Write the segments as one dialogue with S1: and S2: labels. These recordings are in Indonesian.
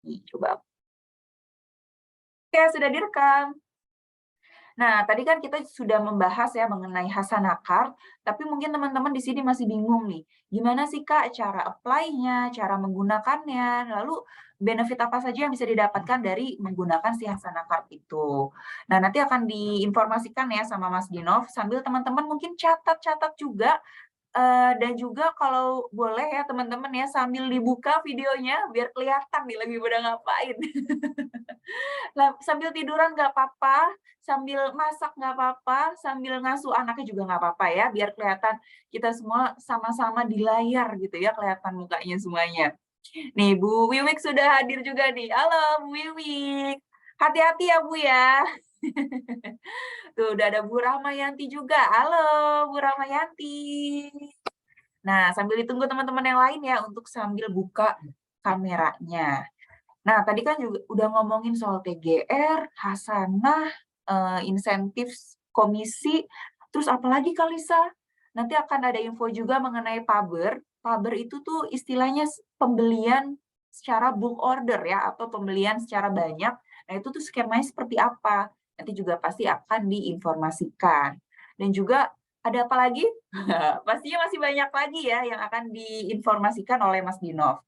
S1: Nih, coba. Oke, sudah direkam. Nah, tadi kan kita sudah membahas ya mengenai Hasanakart, tapi mungkin teman-teman di sini masih bingung nih, gimana sih Kak cara apply-nya, cara menggunakannya, lalu benefit apa saja yang bisa didapatkan dari menggunakan si Hasanakart itu. Nah, nanti akan diinformasikan ya sama Mas Dinov, sambil teman-teman mungkin catat-catat juga. Dan juga kalau boleh ya teman-teman ya sambil dibuka videonya biar kelihatan nih lagi pada ngapain. Sambil tiduran nggak apa-apa, sambil masak nggak apa-apa, sambil ngasuh anaknya juga nggak apa-apa ya, biar kelihatan kita semua sama-sama di layar gitu ya, kelihatan mukanya semuanya. Nih Bu Wiwik sudah hadir juga nih. Halo Bu Wiwik. Hati-hati ya Bu ya. Tuh udah ada Bu Rahmayanti juga. Halo Bu Rahmayanti. Nah, sambil ditunggu teman-teman yang lain ya untuk sambil buka kameranya. Nah, tadi kan juga udah ngomongin soal TGR, Hasanah, insentif komisi, terus apalagi Kak Lisa? Nanti akan ada info juga mengenai Paber. Paber itu tuh istilahnya pembelian secara bulk order ya, atau pembelian secara banyak. Nah, itu tuh skemanya seperti apa? Nanti juga pasti akan diinformasikan. Dan juga ada apa lagi? Pastinya masih banyak lagi ya yang akan diinformasikan oleh Mas Dinov.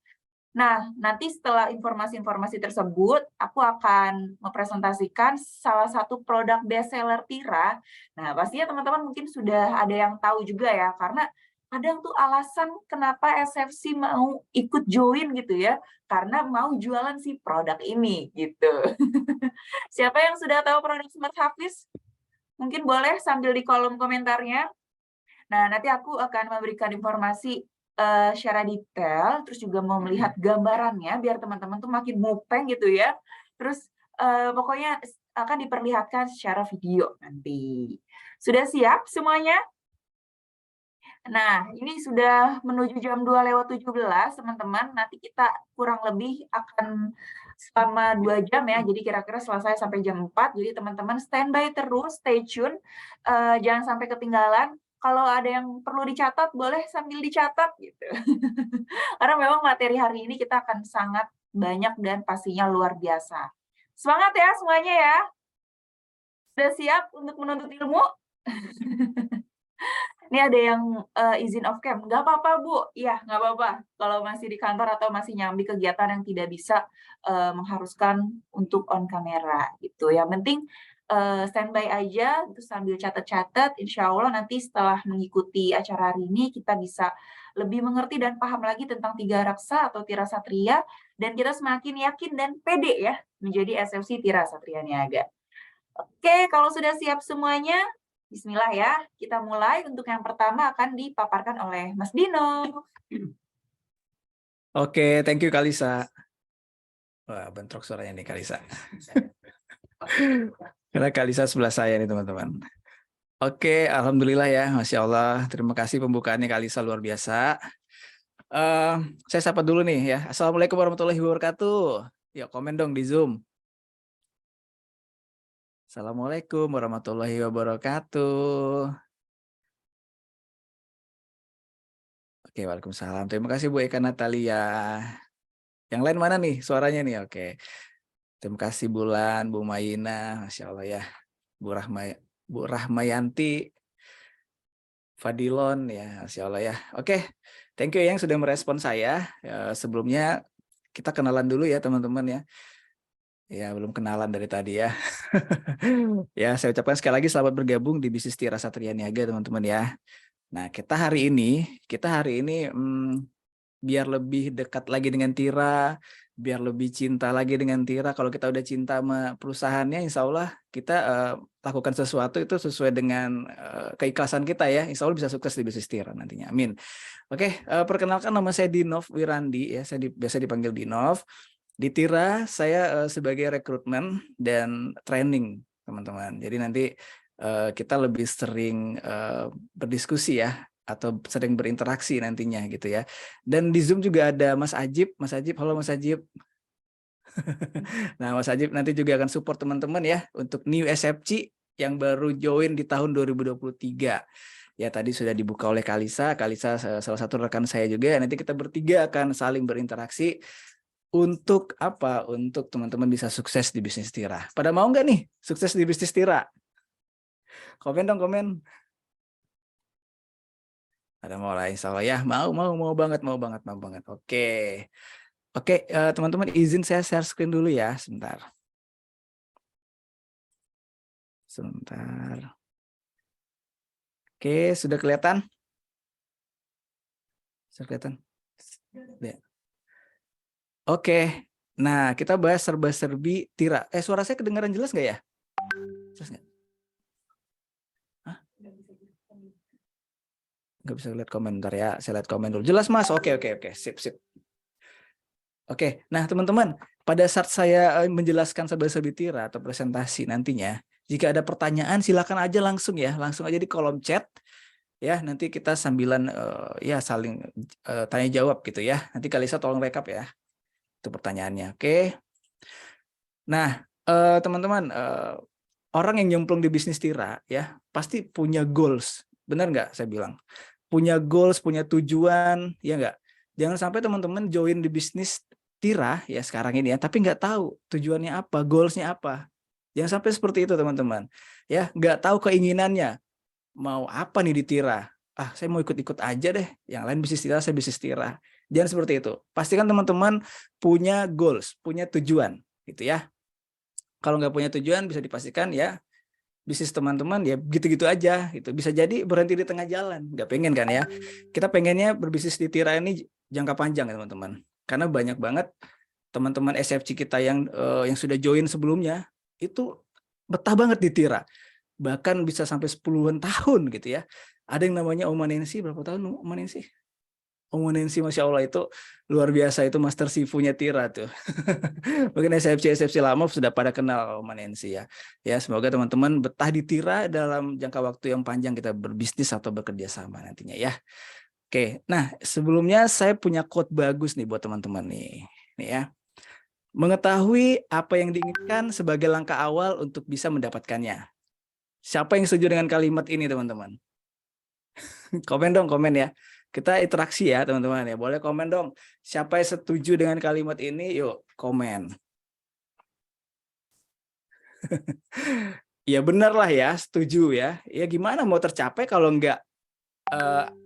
S1: Nah, nanti setelah informasi-informasi tersebut, aku akan mempresentasikan salah satu produk bestseller Tira. Nah, pastinya teman-teman mungkin sudah ada yang tahu juga ya, karena kadang tuh alasan kenapa SFC mau ikut join gitu ya, karena mau jualan si produk ini gitu. Siapa yang sudah tahu produk Smart Hafiz? Mungkin boleh sambil di kolom komentarnya. Nah, nanti aku akan memberikan informasi secara detail, terus juga mau melihat gambarannya biar teman-teman tuh makin mupeng gitu ya. Terus pokoknya akan diperlihatkan secara video nanti. Sudah siap semuanya? Nah, ini sudah menuju jam 2:17, teman-teman. Nanti kita kurang lebih akan selama 2 jam ya, jadi kira-kira selesai sampai jam 4. Jadi teman-teman standby terus, stay tune, jangan sampai ketinggalan. Kalau ada yang perlu dicatat, boleh sambil dicatat gitu. Karena memang materi hari ini kita akan sangat banyak dan pastinya luar biasa. Semangat ya semuanya ya. Sudah siap untuk menuntut ilmu? Ini ada yang izin off cam, nggak apa-apa Bu, iya nggak apa-apa. Kalau masih di kantor atau masih nyambi kegiatan yang tidak bisa mengharuskan untuk on kamera gitu. Yang penting standby aja, terus sambil catat-catat. Insya Allah nanti setelah mengikuti acara hari ini kita bisa lebih mengerti dan paham lagi tentang Tiga Raksa atau Tira Satria, dan kita semakin yakin dan pede ya menjadi SFC Tira Satria Niaga. Oke, kalau sudah siap semuanya, bismillah ya. Kita mulai. Untuk yang pertama akan dipaparkan oleh Mas Dino.
S2: Oke, thank you Kalisa. Wah, bentrok suaranya nih Kalisa. Karena Kalisa sebelah saya nih teman-teman. Oke, alhamdulillah ya, Masya Allah. Terima kasih pembukaannya Kalisa luar biasa. Saya sapa dulu nih ya. Assalamualaikum warahmatullahi wabarakatuh. Ya, komen dong di Zoom. Assalamualaikum warahmatullahi wabarakatuh. Oke, waalaikumsalam. Terima kasih Bu Eka Natalia. Yang lain mana nih suaranya nih? Oke. Terima kasih Bulan, Bu Mayina, Masya Allah ya. Bu Rahmayanti, Fadilon ya, Masya Allah ya. Oke, thank you yang sudah merespon saya. Sebelumnya kita kenalan dulu ya teman-teman ya. Ya, belum kenalan dari tadi ya. Ya, saya ucapkan sekali lagi selamat bergabung di Bisnis Tira Satria Niaga teman-teman ya. Nah, kita hari ini biar lebih dekat lagi dengan Tira, biar lebih cinta lagi dengan Tira. Kalau kita udah cinta sama perusahaannya, insya Allah kita lakukan sesuatu itu sesuai dengan keikhlasan kita ya. Insya Allah bisa sukses di bisnis Tira nantinya. Amin. Oke, perkenalkan nama saya Dinov Wirandi ya. Saya biasa dipanggil Dinov. Di Tira saya sebagai rekrutmen dan training teman-teman. Jadi nanti kita lebih sering berdiskusi ya, atau sering berinteraksi nantinya gitu ya. Dan di Zoom juga ada Mas Ajib. Mas Ajib, halo Mas Ajib. Nah, Mas Ajib nanti juga akan support teman-teman ya untuk new SFC yang baru join di tahun 2023. Ya, tadi sudah dibuka oleh Kalisa. Kalisa salah satu rekan saya juga. Nanti kita bertiga akan saling berinteraksi. Untuk apa? Untuk teman-teman bisa sukses di bisnis Tira. Pada mau nggak nih sukses di bisnis Tira? Komen dong, komen. Ada mau lah, insya Allah ya. Mau banget, mau banget, mau banget. Oke. Oke, teman-teman izin saya share screen dulu ya, sebentar. Sebentar. Oke, sudah kelihatan? Sudah kelihatan? Ya. Oke. Nah, kita bahas serba-serbi Tira. Suara saya kedengaran jelas nggak ya? Jelas nggak? Hah? Nggak bisa lihat komentar ya. Saya lihat komen dulu. Jelas, Mas? Oke. Sip. Oke. Nah, teman-teman, pada saat saya menjelaskan serba-serbi Tira atau presentasi nantinya, jika ada pertanyaan silakan aja langsung ya. Langsung aja di kolom chat. Ya, nanti kita sambilan ya saling tanya jawab gitu ya. Nanti Kalisa tolong rekap ya. Itu pertanyaannya. Oke. Nah, teman-teman, orang yang nyemplung di bisnis Tira ya pasti punya goals. Benar nggak saya bilang? Punya goals, punya tujuan, ya nggak? Jangan sampai teman-teman join di bisnis Tira ya sekarang ini ya, tapi nggak tahu tujuannya apa, goalsnya apa. Jangan sampai seperti itu teman-teman. Ya, nggak tahu keinginannya. Mau apa nih di Tira? Ah, saya mau ikut-ikut aja deh. Yang lain bisnis Tira, saya bisnis Tira. Jangan seperti itu. Pastikan teman-teman punya goals, punya tujuan, gitu ya. Kalau nggak punya tujuan, bisa dipastikan ya bisnis teman-teman ya gitu-gitu aja. Gitu. Bisa jadi berhenti di tengah jalan. Nggak pengen kan ya? Kita pengennya berbisnis di Tira ini jangka panjang ya teman-teman. Karena banyak banget teman-teman SFC kita yang sudah join sebelumnya itu betah banget di Tira. Bahkan bisa sampai 10-an tahun gitu ya. Ada yang namanya Om Nancy, berapa tahun Om Nancy? Om Nancy, Masya Allah itu luar biasa, itu master sifunya Tira tuh. Mungkin SFC lama sudah pada kenal Om Nancy ya. Ya, semoga teman-teman betah di Tira dalam jangka waktu yang panjang kita berbisnis atau bekerja sama nantinya ya. Oke, nah sebelumnya saya punya quote bagus nih buat teman-teman nih. Nih ya. Mengetahui apa yang diinginkan sebagai langkah awal untuk bisa mendapatkannya. Siapa yang setuju dengan kalimat ini, teman-teman? Komen dong, komen ya. Kita interaksi ya, teman-teman ya. Boleh komen dong. Siapa yang setuju dengan kalimat ini? Yuk, komen. Ya benar lah ya, setuju ya. Ya gimana mau tercapai kalau nggak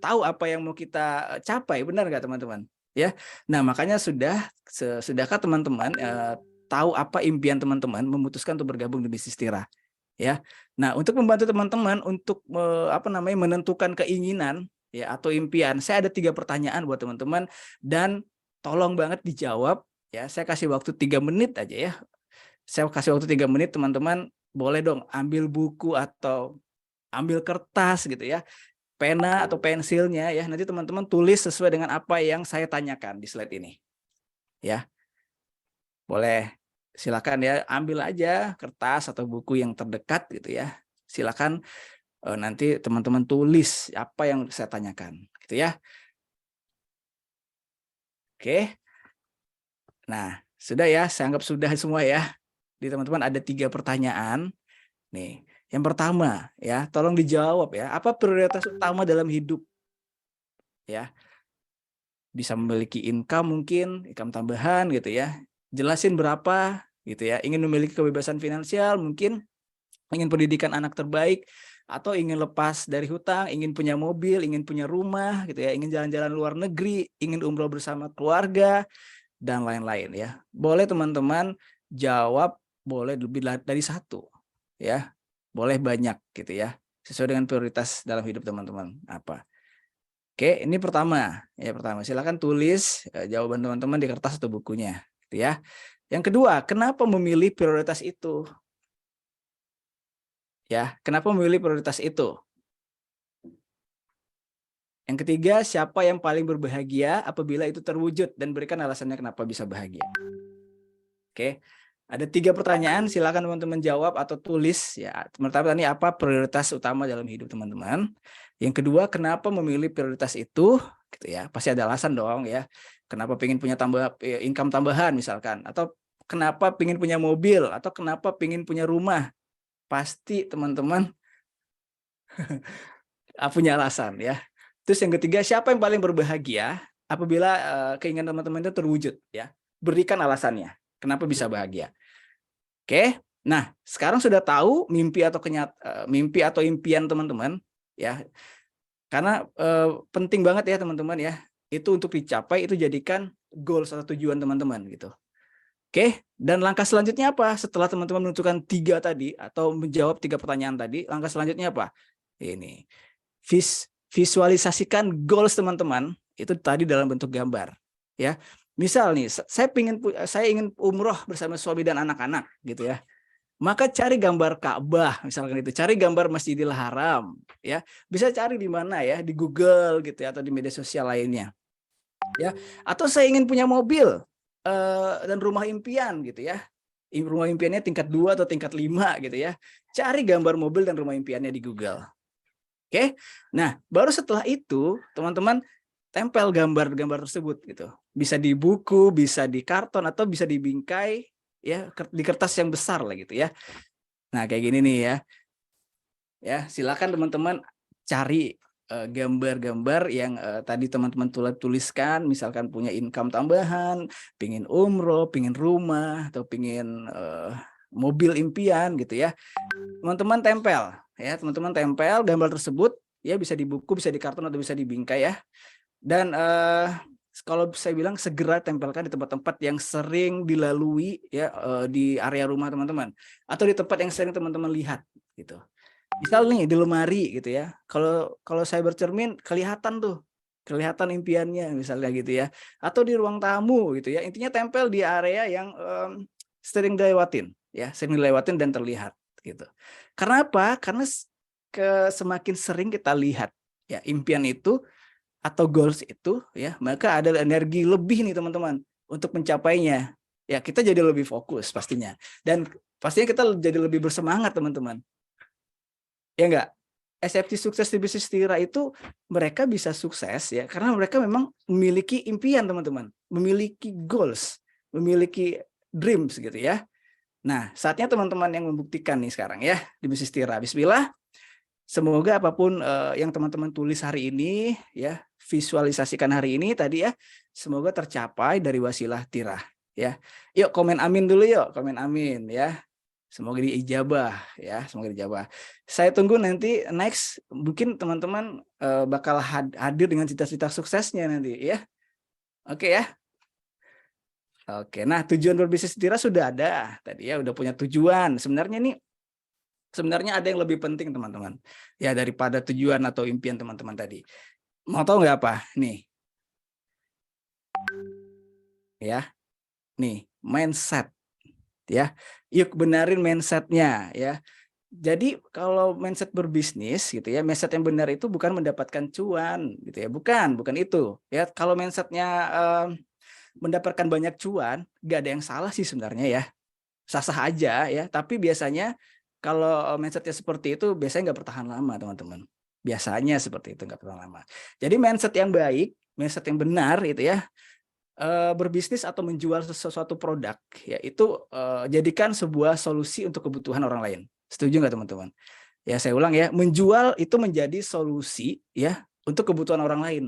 S2: tahu apa yang mau kita capai, benar nggak teman-teman? Ya. Nah makanya sudahkah teman-teman tahu apa impian teman-teman memutuskan untuk bergabung di bisnis Tira? Ya. Nah, untuk membantu teman-teman untuk menentukan keinginan ya atau impian, saya ada 3 pertanyaan buat teman-teman dan tolong banget dijawab ya. Saya kasih waktu 3 menit aja ya. Saya kasih waktu 3 menit, teman-teman boleh dong ambil buku atau ambil kertas gitu ya, pena atau pensilnya ya. Nanti teman-teman tulis sesuai dengan apa yang saya tanyakan di slide ini. Ya. Boleh. Silakan ya, ambil aja kertas atau buku yang terdekat gitu ya. Silakan nanti teman-teman tulis apa yang saya tanyakan, gitu ya. Oke. Nah, sudah ya, saya anggap sudah semua ya. Di teman-teman ada 3 pertanyaan. Nih, yang pertama ya, tolong dijawab ya. Apa prioritas utama dalam hidup? Ya, bisa memiliki income mungkin, income tambahan gitu ya. Jelasin berapa gitu ya. Ingin memiliki kebebasan finansial mungkin, ingin pendidikan anak terbaik, atau ingin lepas dari hutang, ingin punya mobil, ingin punya rumah gitu ya, ingin jalan-jalan luar negeri, ingin umroh bersama keluarga dan lain-lain ya. Boleh teman-teman jawab, boleh lebih dari 1 ya. Boleh banyak gitu ya. Sesuai dengan prioritas dalam hidup teman-teman apa. Oke, ini pertama. Ya, pertama. Silakan tulis jawaban teman-teman di kertas atau bukunya, gitu ya. Yang kedua, kenapa memilih prioritas itu? Ya, kenapa memilih prioritas itu? Yang ketiga, siapa yang paling berbahagia apabila itu terwujud dan berikan alasannya kenapa bisa bahagia. Oke, ada 3 pertanyaan, silakan teman-teman jawab atau tulis ya. Pertama tadi apa prioritas utama dalam hidup teman-teman. Yang kedua, kenapa memilih prioritas itu? Gitu ya, pasti ada alasan dong ya. Kenapa pengen punya income tambahan misalkan, atau kenapa pengen punya mobil, atau kenapa pengen punya rumah. Pasti teman-teman punya alasan ya. Terus yang ketiga, siapa yang paling berbahagia apabila keinginan teman-teman itu terwujud ya. berikan alasannya. Kenapa bisa bahagia? Oke. Nah, sekarang sudah tahu mimpi atau impian teman-teman ya. Karena penting banget ya teman-teman ya. Itu untuk dicapai, itu jadikan goals atau tujuan teman-teman gitu. Oke, dan langkah selanjutnya apa? Setelah teman-teman menentukan 3 tadi atau menjawab 3 pertanyaan tadi, langkah selanjutnya apa? Ini. Visualisasikan goals teman-teman itu tadi dalam bentuk gambar, ya. Misal nih, saya ingin umroh bersama suami dan anak-anak gitu ya. Maka cari gambar Ka'bah misalkan itu, cari gambar Masjidil Haram ya. Bisa cari di mana ya, di Google gitu ya atau di media sosial lainnya. Ya, atau saya ingin punya mobil dan rumah impian gitu ya. Rumah impiannya tingkat 2 atau tingkat 5 gitu ya. Cari gambar mobil dan rumah impiannya di Google. Oke. Nah, baru setelah itu teman-teman tempel gambar-gambar tersebut gitu. Bisa di buku, bisa di karton atau bisa di bingkai ya, di kertas yang besar lah gitu ya. Nah, kayak gini nih ya. Ya, silakan teman-teman cari gambar-gambar yang tadi teman-teman tuliskan, misalkan punya income tambahan, pingin umroh, pingin rumah, atau pingin mobil impian gitu ya. Teman-teman tempel ya, teman-teman tempel gambar tersebut ya, bisa di buku, bisa di karton atau bisa di bingkai ya. Dan kalau saya bilang segera tempelkan di tempat-tempat yang sering dilalui ya, di area rumah teman-teman atau di tempat yang sering teman-teman lihat gitu. Misal nih di lemari gitu ya. Kalau saya bercermin kelihatan tuh, kelihatan impiannya misalnya gitu ya. Atau di ruang tamu gitu ya. Intinya tempel di area yang sering dilewatin ya, sering dilewatin dan terlihat gitu. Karena apa? Karena semakin sering kita lihat ya impian itu atau goals itu ya, maka ada energi lebih nih teman-teman untuk mencapainya. Ya, kita jadi lebih fokus pastinya. Dan pastinya kita jadi lebih bersemangat teman-teman. Ya enggak? Eksepsi sukses di bisnis Tira itu mereka bisa sukses ya karena mereka memang memiliki impian teman-teman, memiliki goals, memiliki dreams gitu ya. Nah, saatnya teman-teman yang membuktikan nih sekarang ya di bisnis Tira. Bismillah. Semoga apapun yang teman-teman tulis hari ini ya, visualisasikan hari ini tadi ya, semoga tercapai dari wasilah Tira ya. Yuk komen amin dulu yuk, komen amin ya. Semoga diijabah ya, semoga diijabah. Saya tunggu nanti next, mungkin teman-teman bakal hadir dengan cita-cita suksesnya nanti ya. Oke ya. Oke, nah tujuan berbisnis Tira sudah ada tadi ya, udah punya tujuan. Sebenarnya ada yang lebih penting teman-teman ya daripada tujuan atau impian teman-teman tadi. Mau tahu nggak apa? Nih ya, nih mindset ya. Yuk benarin mindsetnya ya. Jadi kalau mindset berbisnis gitu ya, mindset yang benar itu bukan mendapatkan cuan gitu ya, bukan itu ya. Kalau mindsetnya mendapatkan banyak cuan, nggak ada yang salah sih sebenarnya ya, sah-sah aja ya. Tapi biasanya kalau mindsetnya seperti itu biasanya nggak bertahan lama teman-teman. Biasanya seperti itu nggak bertahan lama. Jadi mindset yang baik, mindset yang benar itu ya, berbisnis atau menjual sesuatu produk ya itu jadikan sebuah solusi untuk kebutuhan orang lain. Setuju nggak teman-teman? Ya saya ulang ya, menjual itu menjadi solusi ya untuk kebutuhan orang lain.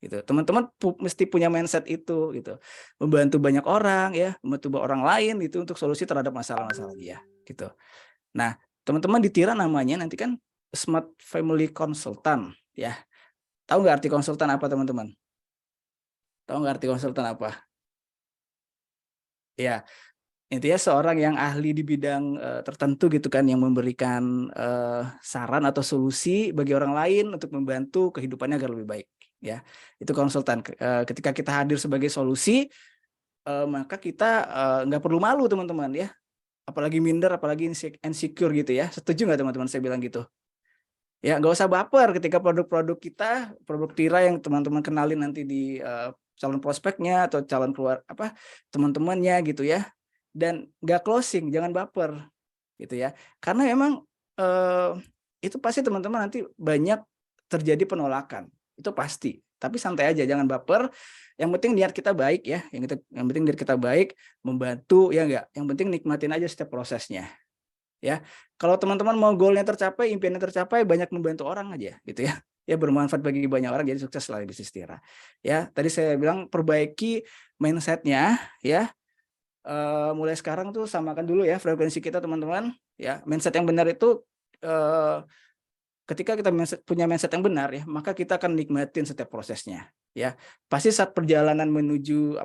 S2: Gitu. Teman-teman mesti punya mindset itu gitu. Membantu banyak orang ya, membantu orang lain itu untuk solusi terhadap masalah-masalah dia gitu. Nah, teman-teman di Tira namanya nanti kan Smart Family Consultant ya. Tahu nggak arti konsultan apa teman-teman? Tahu nggak arti konsultan apa? Ya, intinya seorang yang ahli di bidang tertentu gitu kan, yang memberikan saran atau solusi bagi orang lain untuk membantu kehidupannya agar lebih baik ya. Itu konsultan. Ketika kita hadir sebagai solusi, maka kita nggak perlu malu teman-teman ya, apalagi minder, apalagi insecure gitu ya. Setuju nggak teman-teman saya bilang gitu? Ya nggak usah baper ketika produk-produk kita, produk Tira yang teman-teman kenalin nanti di calon prospeknya atau calon keluar apa teman-temannya gitu ya, dan nggak closing, jangan baper gitu ya, karena memang itu pasti teman-teman nanti banyak terjadi penolakan, itu pasti, tapi santai aja, jangan baper, yang penting niat kita baik ya, yang penting niat kita baik, membantu ya enggak, yang penting nikmatin aja setiap prosesnya ya. Kalau teman-teman mau goalnya tercapai, impiannya tercapai, banyak membantu orang aja gitu ya. ya bermanfaat bagi banyak orang, jadi sukses lah bisnis Tira. Ya, tadi saya bilang perbaiki mindset-nya ya. Mulai sekarang tuh samakan dulu ya frekuensi kita teman-teman ya. Mindset yang benar itu ketika kita punya mindset yang benar ya, maka kita akan nikmatin setiap prosesnya ya. Pasti saat perjalanan menuju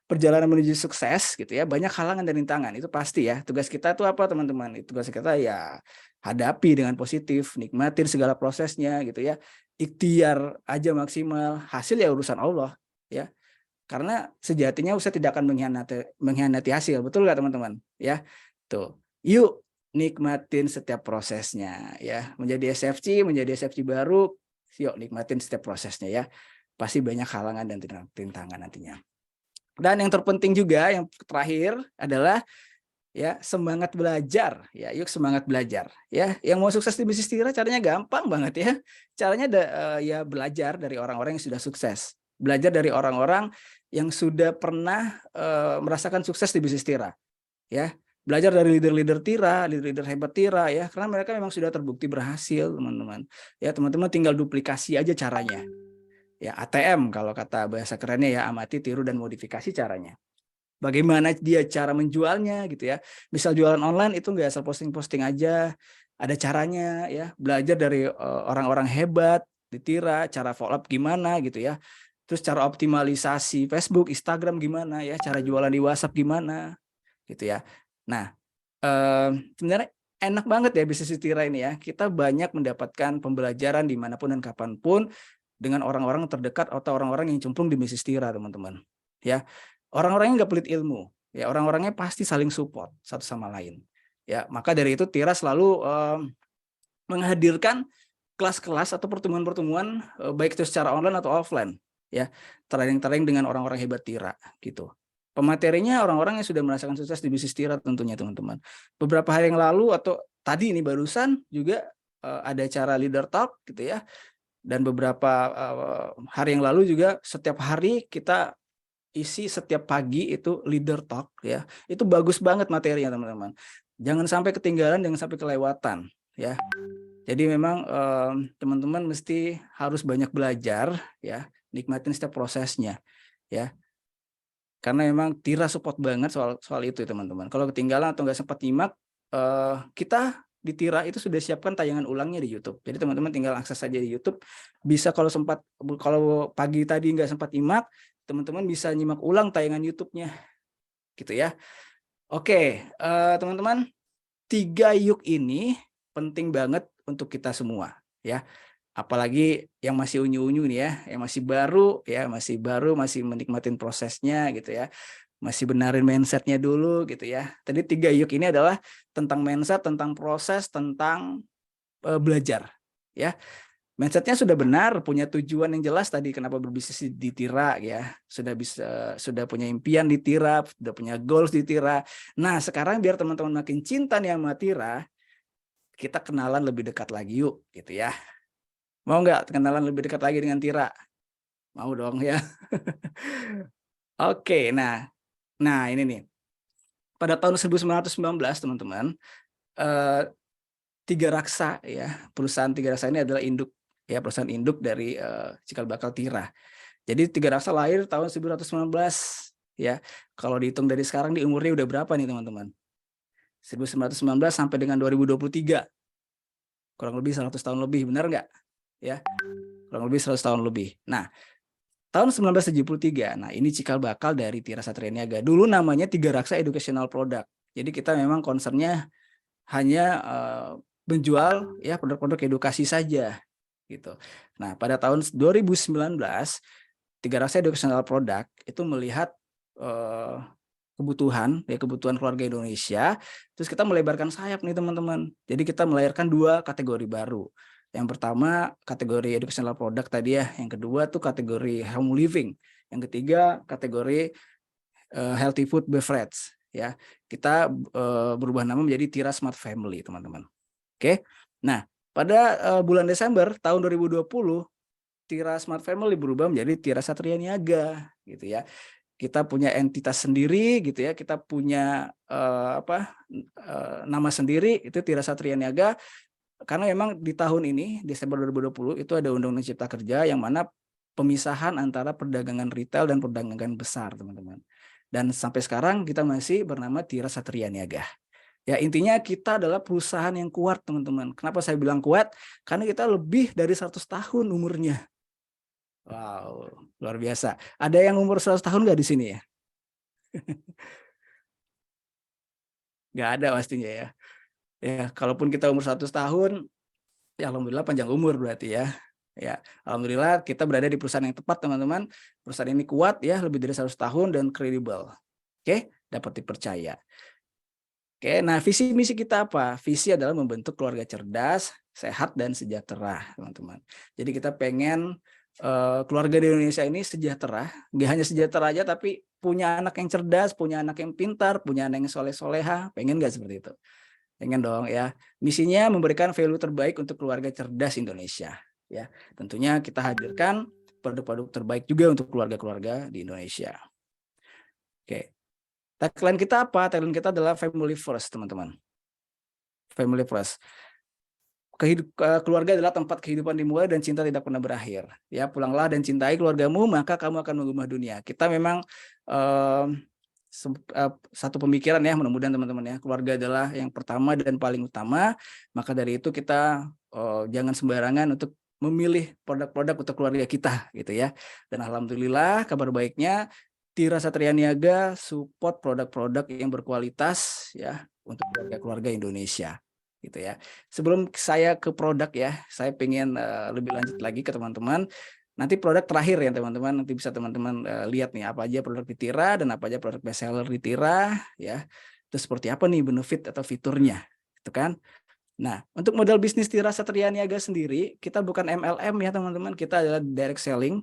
S2: perjalanan menuju sukses gitu ya, banyak halangan dan rintangan, itu pasti ya. Tugas kita itu apa teman-teman? Tugas kita ya hadapi dengan positif, nikmatin segala prosesnya gitu ya. Ikhtiar aja maksimal, hasil ya urusan Allah ya. Karena sejatinya usaha tidak akan mengkhianati hasil, betul nggak teman-teman? Ya, tuh. Yuk nikmatin setiap prosesnya ya. Menjadi SFC baru, yuk nikmatin setiap prosesnya ya. Pasti banyak halangan dan rintangan nantinya. Dan yang terpenting juga yang terakhir adalah ya semangat belajar ya. Yuk semangat belajar ya. Yang mau sukses di bisnis Tira caranya gampang banget ya. Caranya ya belajar dari orang-orang yang sudah sukses. Belajar dari orang-orang yang sudah pernah merasakan sukses di bisnis Tira ya. Belajar dari leader-leader Tira, leader-leader hebat Tira ya, karena mereka memang sudah terbukti berhasil teman-teman ya. Teman-teman tinggal duplikasi aja caranya ya. ATM kalau kata bahasa kerennya ya, amati, tiru, dan modifikasi caranya. Bagaimana dia cara menjualnya gitu ya. Misal jualan online itu nggak asal posting-posting aja, ada caranya ya. Belajar dari orang-orang hebat di Tira, cara follow up gimana gitu ya. Terus cara optimalisasi Facebook, Instagram gimana ya, cara jualan di WhatsApp gimana gitu ya. Nah, sebenarnya enak banget ya bisnis di Tira ini ya. Kita banyak mendapatkan pembelajaran dimanapun dan kapanpun dengan orang-orang terdekat atau orang-orang yang cemplung di bisnis Tira, teman-teman. Ya, orang-orangnya nggak pelit ilmu. Ya, orang-orangnya pasti saling support satu sama lain. Ya, maka dari itu Tira selalu menghadirkan kelas-kelas atau pertemuan-pertemuan baik itu secara online atau offline. Ya, training-training dengan orang-orang hebat Tira gitu. Pematerinya orang-orang yang sudah merasakan sukses di bisnis Tira tentunya teman-teman. Beberapa hari yang lalu atau tadi ini barusan juga ada acara leader talk gitu ya. Dan beberapa hari yang lalu juga setiap hari kita isi setiap pagi itu leader talk ya. Itu bagus banget materinya teman-teman. Jangan sampai ketinggalan, jangan sampai kelewatan ya. Jadi memang teman-teman mesti harus banyak belajar ya, nikmatin setiap prosesnya ya. Karena memang Tira support banget soal itu teman-teman. Kalau ketinggalan atau nggak sempat nyimak, kita di Tira itu sudah siapkan tayangan ulangnya di YouTube. Jadi teman-teman tinggal akses saja di YouTube. Bisa kalau pagi tadi nggak sempat nyimak, teman-teman bisa nyimak ulang tayangan YouTube-nya, gitu ya. Oke, teman-teman, 3 yuk ini penting banget untuk kita semua, ya. Apalagi yang masih unyu-unyu nih ya, yang masih baru, masih menikmatin prosesnya gitu ya. Masih benarin mindset-nya dulu gitu ya. Tadi 3 yuk ini adalah tentang mindset, tentang proses, tentang belajar ya. Mindset-nya sudah benar, punya tujuan yang jelas tadi kenapa berbisnis di Tira ya. Sudah punya impian di Tira, sudah punya goals di Tira. Nah, sekarang biar teman-teman makin cinta nih sama Tira, kita kenalan lebih dekat lagi yuk gitu ya. Mau nggak kenalan lebih dekat lagi dengan Tira? Mau dong ya. Oke, nah ini nih. Pada tahun 1919 teman-teman, Tiga Raksa ya, perusahaan Tiga Raksa ini adalah perusahaan induk dari cikal bakal Tira. Jadi Tiga Raksa lahir tahun 1919 ya. Kalau dihitung dari sekarang di umurnya udah berapa nih teman-teman? 1919 sampai dengan 2023. Kurang lebih 100 tahun lebih, benar nggak? Ya. Kurang lebih 100 tahun lebih. Nah, tahun 1973, nah ini cikal bakal dari Tira Satria Niaga. Dulu namanya Tiga Raksa Educational Product. Jadi kita memang concernnya hanya menjual ya produk-produk edukasi saja gitu. Nah, pada tahun 2019 Tiga Raksa Educational Product itu melihat kebutuhan keluarga Indonesia, terus kita melebarkan sayap nih teman-teman. Jadi kita melahirkan 2 kategori baru. Yang pertama kategori educational product tadi ya, yang kedua tuh kategori home living, yang ketiga kategori healthy food beverage ya. Kita berubah nama menjadi Tira Smart Family teman-teman. Oke. Nah, pada bulan Desember tahun 2020 Tira Smart Family berubah menjadi Tira Satria Niaga gitu ya. Kita punya entitas sendiri gitu ya, kita punya nama sendiri itu Tira Satria Niaga. karena memang di tahun ini Desember 2020 itu ada Undang-Undang Cipta Kerja yang mana pemisahan antara perdagangan retail dan perdagangan besar, teman-teman. Dan sampai sekarang kita masih bernama Tira Satria Niaga. Ya, intinya kita adalah perusahaan yang kuat, teman-teman. Kenapa saya bilang kuat? Karena kita lebih dari 100 tahun umurnya. Wow, luar biasa. Ada yang umur 100 tahun nggak di sini ya? Nggak ada pastinya ya. Ya, kalaupun kita umur 100 tahun, ya alhamdulillah panjang umur berarti ya. Ya, alhamdulillah kita berada di perusahaan yang tepat, teman-teman. Perusahaan ini kuat ya, lebih dari 100 tahun dan kredibel. Oke, dapat dipercaya. Oke, nah visi misi kita apa? Visi adalah membentuk keluarga cerdas, sehat dan sejahtera, teman-teman. Jadi kita pengen keluarga di Indonesia ini sejahtera, nggak hanya sejahtera aja, tapi punya anak yang cerdas, punya anak yang pintar, punya anak yang soleh-soleha, pengen nggak seperti itu? Pengen dong ya. Misinya memberikan value terbaik untuk keluarga cerdas Indonesia. Ya, tentunya kita hadirkan produk-produk terbaik juga untuk keluarga-keluarga di Indonesia. Oke, tagline kita apa? Tagline kita adalah family first, teman-teman. Family first. Keluarga adalah tempat kehidupan dimulai dan cinta tidak pernah berakhir. Ya, pulanglah dan cintai keluargamu, maka kamu akan mengubah dunia. Kita memang satu pemikiran ya, mudah-mudahan teman-teman ya, keluarga adalah yang pertama dan paling utama. Maka dari itu kita jangan sembarangan untuk memilih produk-produk untuk keluarga kita, gitu ya. Dan alhamdulillah kabar baiknya Tira Satria Niaga support produk-produk yang berkualitas ya untuk keluarga-keluarga Indonesia. Gitu ya. Sebelum saya ke produk ya, saya pengen lebih lanjut lagi ke teman-teman. Nanti produk terakhir ya teman-teman, nanti bisa teman-teman lihat nih apa aja produk di Tira dan apa aja produk best seller di Tira ya. Itu seperti apa nih benefit atau fiturnya, gitu kan? Nah, untuk modal bisnis Tira Satria Niaga sendiri, kita bukan MLM ya teman-teman, kita adalah direct selling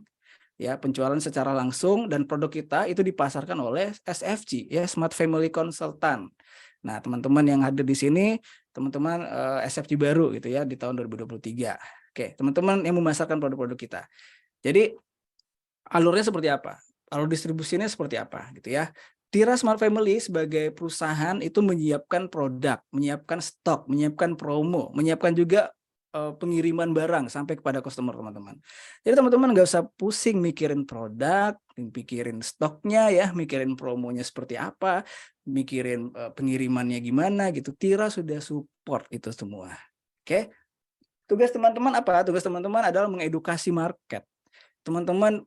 S2: ya, penjualan secara langsung, dan produk kita itu dipasarkan oleh SFG ya, Smart Family Consultant. Nah, teman-teman yang hadir di sini, teman-teman SFG baru gitu ya di tahun 2023. Oke, teman-teman yang memasarkan produk-produk kita. Jadi alurnya seperti apa? Alur distribusinya seperti apa gitu ya. Tira Smart Family sebagai perusahaan itu menyiapkan produk, menyiapkan stok, menyiapkan promo, menyiapkan juga pengiriman barang sampai kepada customer, teman-teman. Jadi teman-teman nggak usah pusing mikirin produk, mikirin stoknya ya, mikirin promonya seperti apa, mikirin pengirimannya gimana gitu. Tira sudah support itu semua. Oke. Tugas teman-teman apa? Tugas teman-teman adalah mengedukasi market. Teman-teman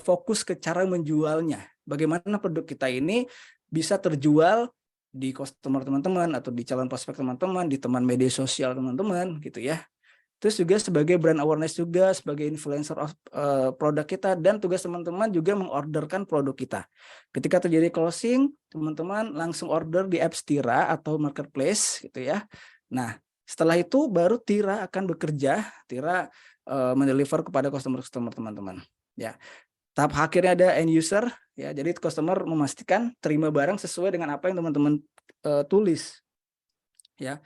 S2: fokus ke cara menjualnya. Bagaimana produk kita ini bisa terjual di customer teman-teman atau di calon prospek teman-teman, di teman media sosial teman-teman gitu ya. Terus juga sebagai brand awareness juga, sebagai influencer of produk kita, dan tugas teman-teman juga mengorderkan produk kita. Ketika terjadi closing, teman-teman langsung order di apps Tira atau marketplace gitu ya. Nah, setelah itu baru Tira akan bekerja, Tira mendeliver kepada customer-customer teman-teman. Ya, tahap akhirnya ada end user ya. Jadi customer memastikan terima barang sesuai dengan apa yang teman-teman tulis. Ya.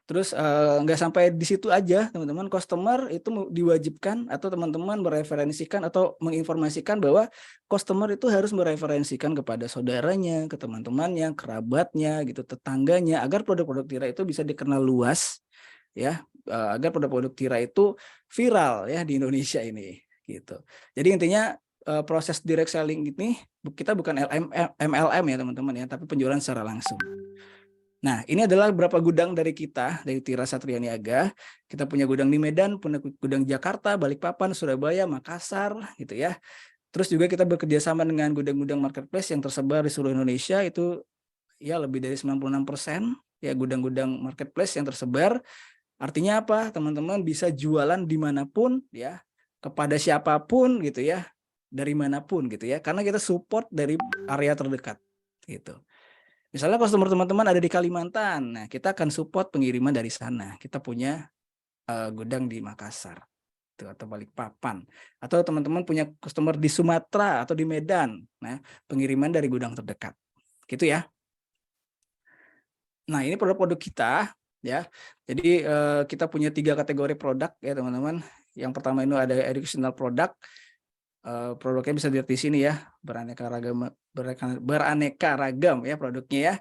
S2: Terus nggak sampai di situ aja, teman-teman. Customer itu diwajibkan atau teman-teman mereferensikan atau menginformasikan bahwa customer itu harus mereferensikan kepada saudaranya, ke teman-temannya, kerabatnya, gitu, tetangganya, agar produk-produk Tira itu bisa dikenal luas, ya, agar produk-produk Tira itu viral ya di Indonesia ini, gitu. Jadi intinya proses direct selling ini kita bukan MLM ya teman-teman ya, tapi penjualan secara langsung. Nah, ini adalah beberapa gudang dari kita, dari Tira Satria Niaga. Kita punya gudang di Medan, punya gudang Jakarta, Balikpapan, Surabaya, Makassar, gitu ya. Terus juga kita bekerja sama dengan gudang-gudang marketplace yang tersebar di seluruh Indonesia, itu ya lebih dari 96% ya gudang-gudang marketplace yang tersebar. Artinya apa? Teman-teman bisa jualan dimanapun ya, kepada siapapun gitu ya, dari manapun gitu ya, karena kita support dari area terdekat gitu. Misalnya customer teman-teman ada di Kalimantan, nah kita akan support pengiriman dari sana. Kita punya gudang di Makassar atau Balikpapan. Atau teman-teman punya customer di Sumatera atau di Medan, nah pengiriman dari gudang terdekat. Gitu ya. Nah, ini produk-produk kita ya. Jadi kita punya 3 kategori produk ya teman-teman. Yang pertama ini ada educational product. Produknya bisa dilihat di sini ya, beraneka ragam ya produknya ya.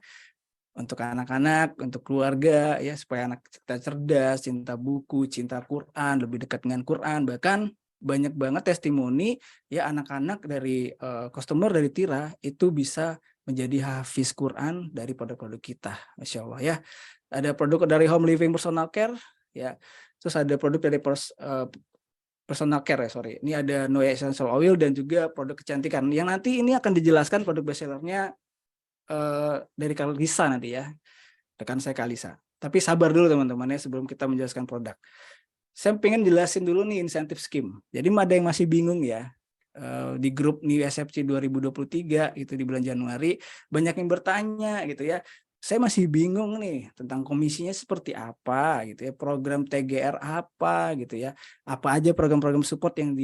S2: untuk anak-anak, untuk keluarga, ya supaya anak kita cerdas, cinta buku, cinta Quran, lebih dekat dengan Quran. Bahkan banyak banget testimoni ya anak-anak dari customer dari Tira itu bisa menjadi hafiz Quran dari produk-produk kita, Masya Allah ya. Ada produk dari home living personal care, ya. Terus ada produk dari personal care ya, sorry. Ini ada Noe Essential Oil dan juga produk kecantikan. Yang nanti ini akan dijelaskan produk bestsellernya dari Kalisa nanti ya, rekan saya Kalisa. Tapi sabar dulu teman-teman ya sebelum kita menjelaskan produk. Saya pengen jelasin dulu nih insentif scheme. Jadi ada yang masih bingung ya di grup New SFC 2023 itu di bulan Januari banyak yang bertanya gitu ya. Saya masih bingung nih tentang komisinya seperti apa gitu ya, program TGR apa gitu ya, apa aja program-program support yang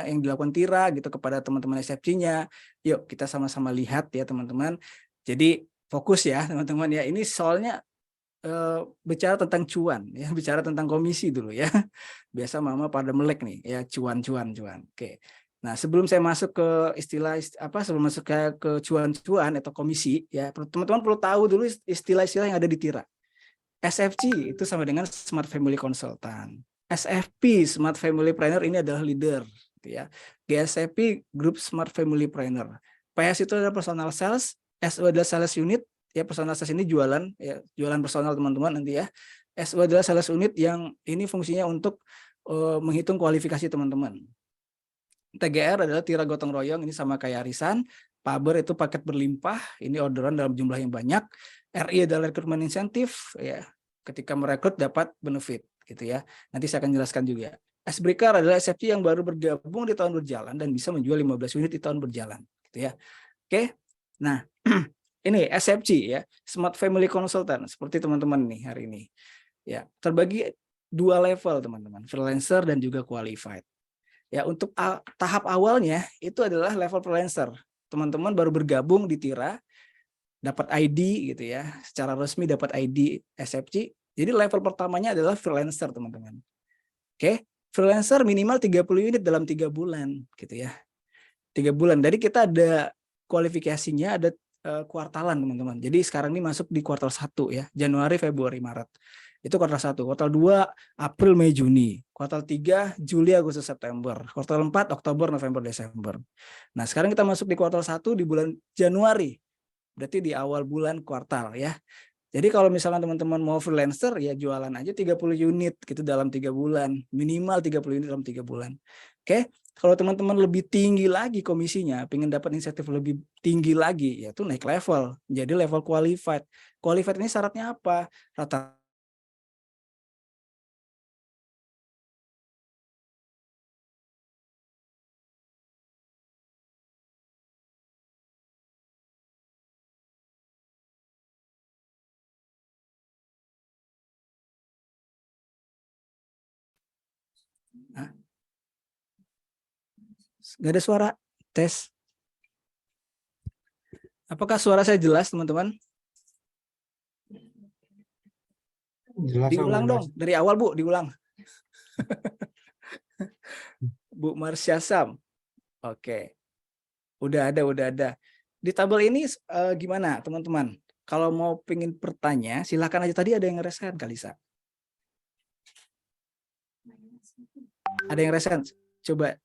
S2: yang dilakukan Tira gitu kepada teman-teman SFC-nya. Yuk kita sama-sama lihat ya teman-teman. Jadi fokus ya teman-teman ya. Ini soalnya bicara tentang cuan ya, bicara tentang komisi dulu ya. Biasa mama pada melek nih ya, cuan. Oke. Nah, sebelum saya masuk ke sebelum masuk ke cuan-cuan atau komisi ya, teman-teman perlu tahu dulu istilah-istilah yang ada di Tira. SFC itu sama dengan Smart Family Consultant. SFP Smart Family Planner ini adalah leader gitu ya. GSFP Group Smart Family Planner. PS itu adalah personal sales, SO adalah sales unit, ya personal sales ini jualan ya, jualan personal teman-teman nanti ya. SO adalah sales unit yang ini fungsinya untuk menghitung kualifikasi teman-teman. TGR adalah Tira Gotong Royong, ini sama kayak arisan. Paber itu paket berlimpah, ini orderan dalam jumlah yang banyak. RI adalah rekrutmen insentif, ya ketika merekrut dapat benefit gitu ya. Nanti saya akan jelaskan juga. S-Breaker adalah SFC yang baru bergabung di tahun berjalan dan bisa menjual 15 unit di tahun berjalan gitu ya. Oke. Nah, ini SFC ya, Smart Family Consultant seperti teman-teman nih hari ini. Ya, terbagi 2 level teman-teman, freelancer dan juga qualified. Ya, untuk tahap awalnya itu adalah level freelancer. Teman-teman baru bergabung di Tira, dapat ID gitu ya, secara resmi dapat ID SFC. Jadi level pertamanya adalah freelancer, teman-teman. Oke, freelancer minimal 30 unit dalam 3 bulan gitu ya. 3 bulan. Jadi kita ada kualifikasinya, ada kuartalan, teman-teman. Jadi sekarang ini masuk di kuartal 1 ya, Januari, Februari, Maret. Itu kuartal 1. Kuartal 2 April, Mei, Juni. Kuartal 3 Juli, Agustus, September. Kuartal 4 Oktober, November, Desember. Nah, sekarang kita masuk di kuartal 1 di bulan Januari. Berarti di awal bulan kuartal ya. Jadi kalau misalnya teman-teman mau freelancer ya jualan aja 30 unit gitu dalam 3 bulan. Minimal 30 unit dalam 3 bulan. Oke. Kalau teman-teman lebih tinggi lagi komisinya, pengen dapat insentif lebih tinggi lagi, yaitu naik level. Jadi level qualified. Qualified ini syaratnya apa? Rata nggak ada suara. Tes. Apakah suara saya jelas, teman-teman?
S3: Jelas,
S2: Diulang
S3: jelas.
S2: dong. Dari awal, Bu. Diulang. Bu Marsha Sam. Oke. Udah ada. Di tabel ini gimana, teman-teman? Kalau mau pengen bertanya, silakan aja. Tadi ada yang ngerasain, Kalisa. Ada yang ngerasain? Coba.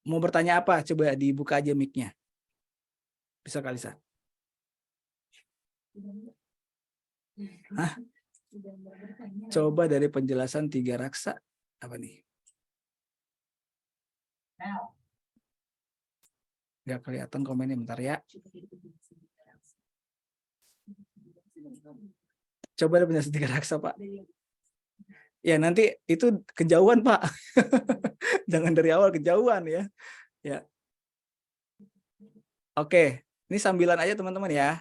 S2: Mau bertanya apa? Coba dibuka aja mic-nya. Bisa, Kalisa? Hah? Coba dari penjelasan 3 raksa. Apa nih? Nggak kelihatan komennya, bentar ya. Coba ada penjelasan 3 raksa, Pak. Ya, nanti itu kejauhan, Pak. Jangan dari awal kejauhan ya. Ya. Oke, ini sambilan aja teman-teman ya.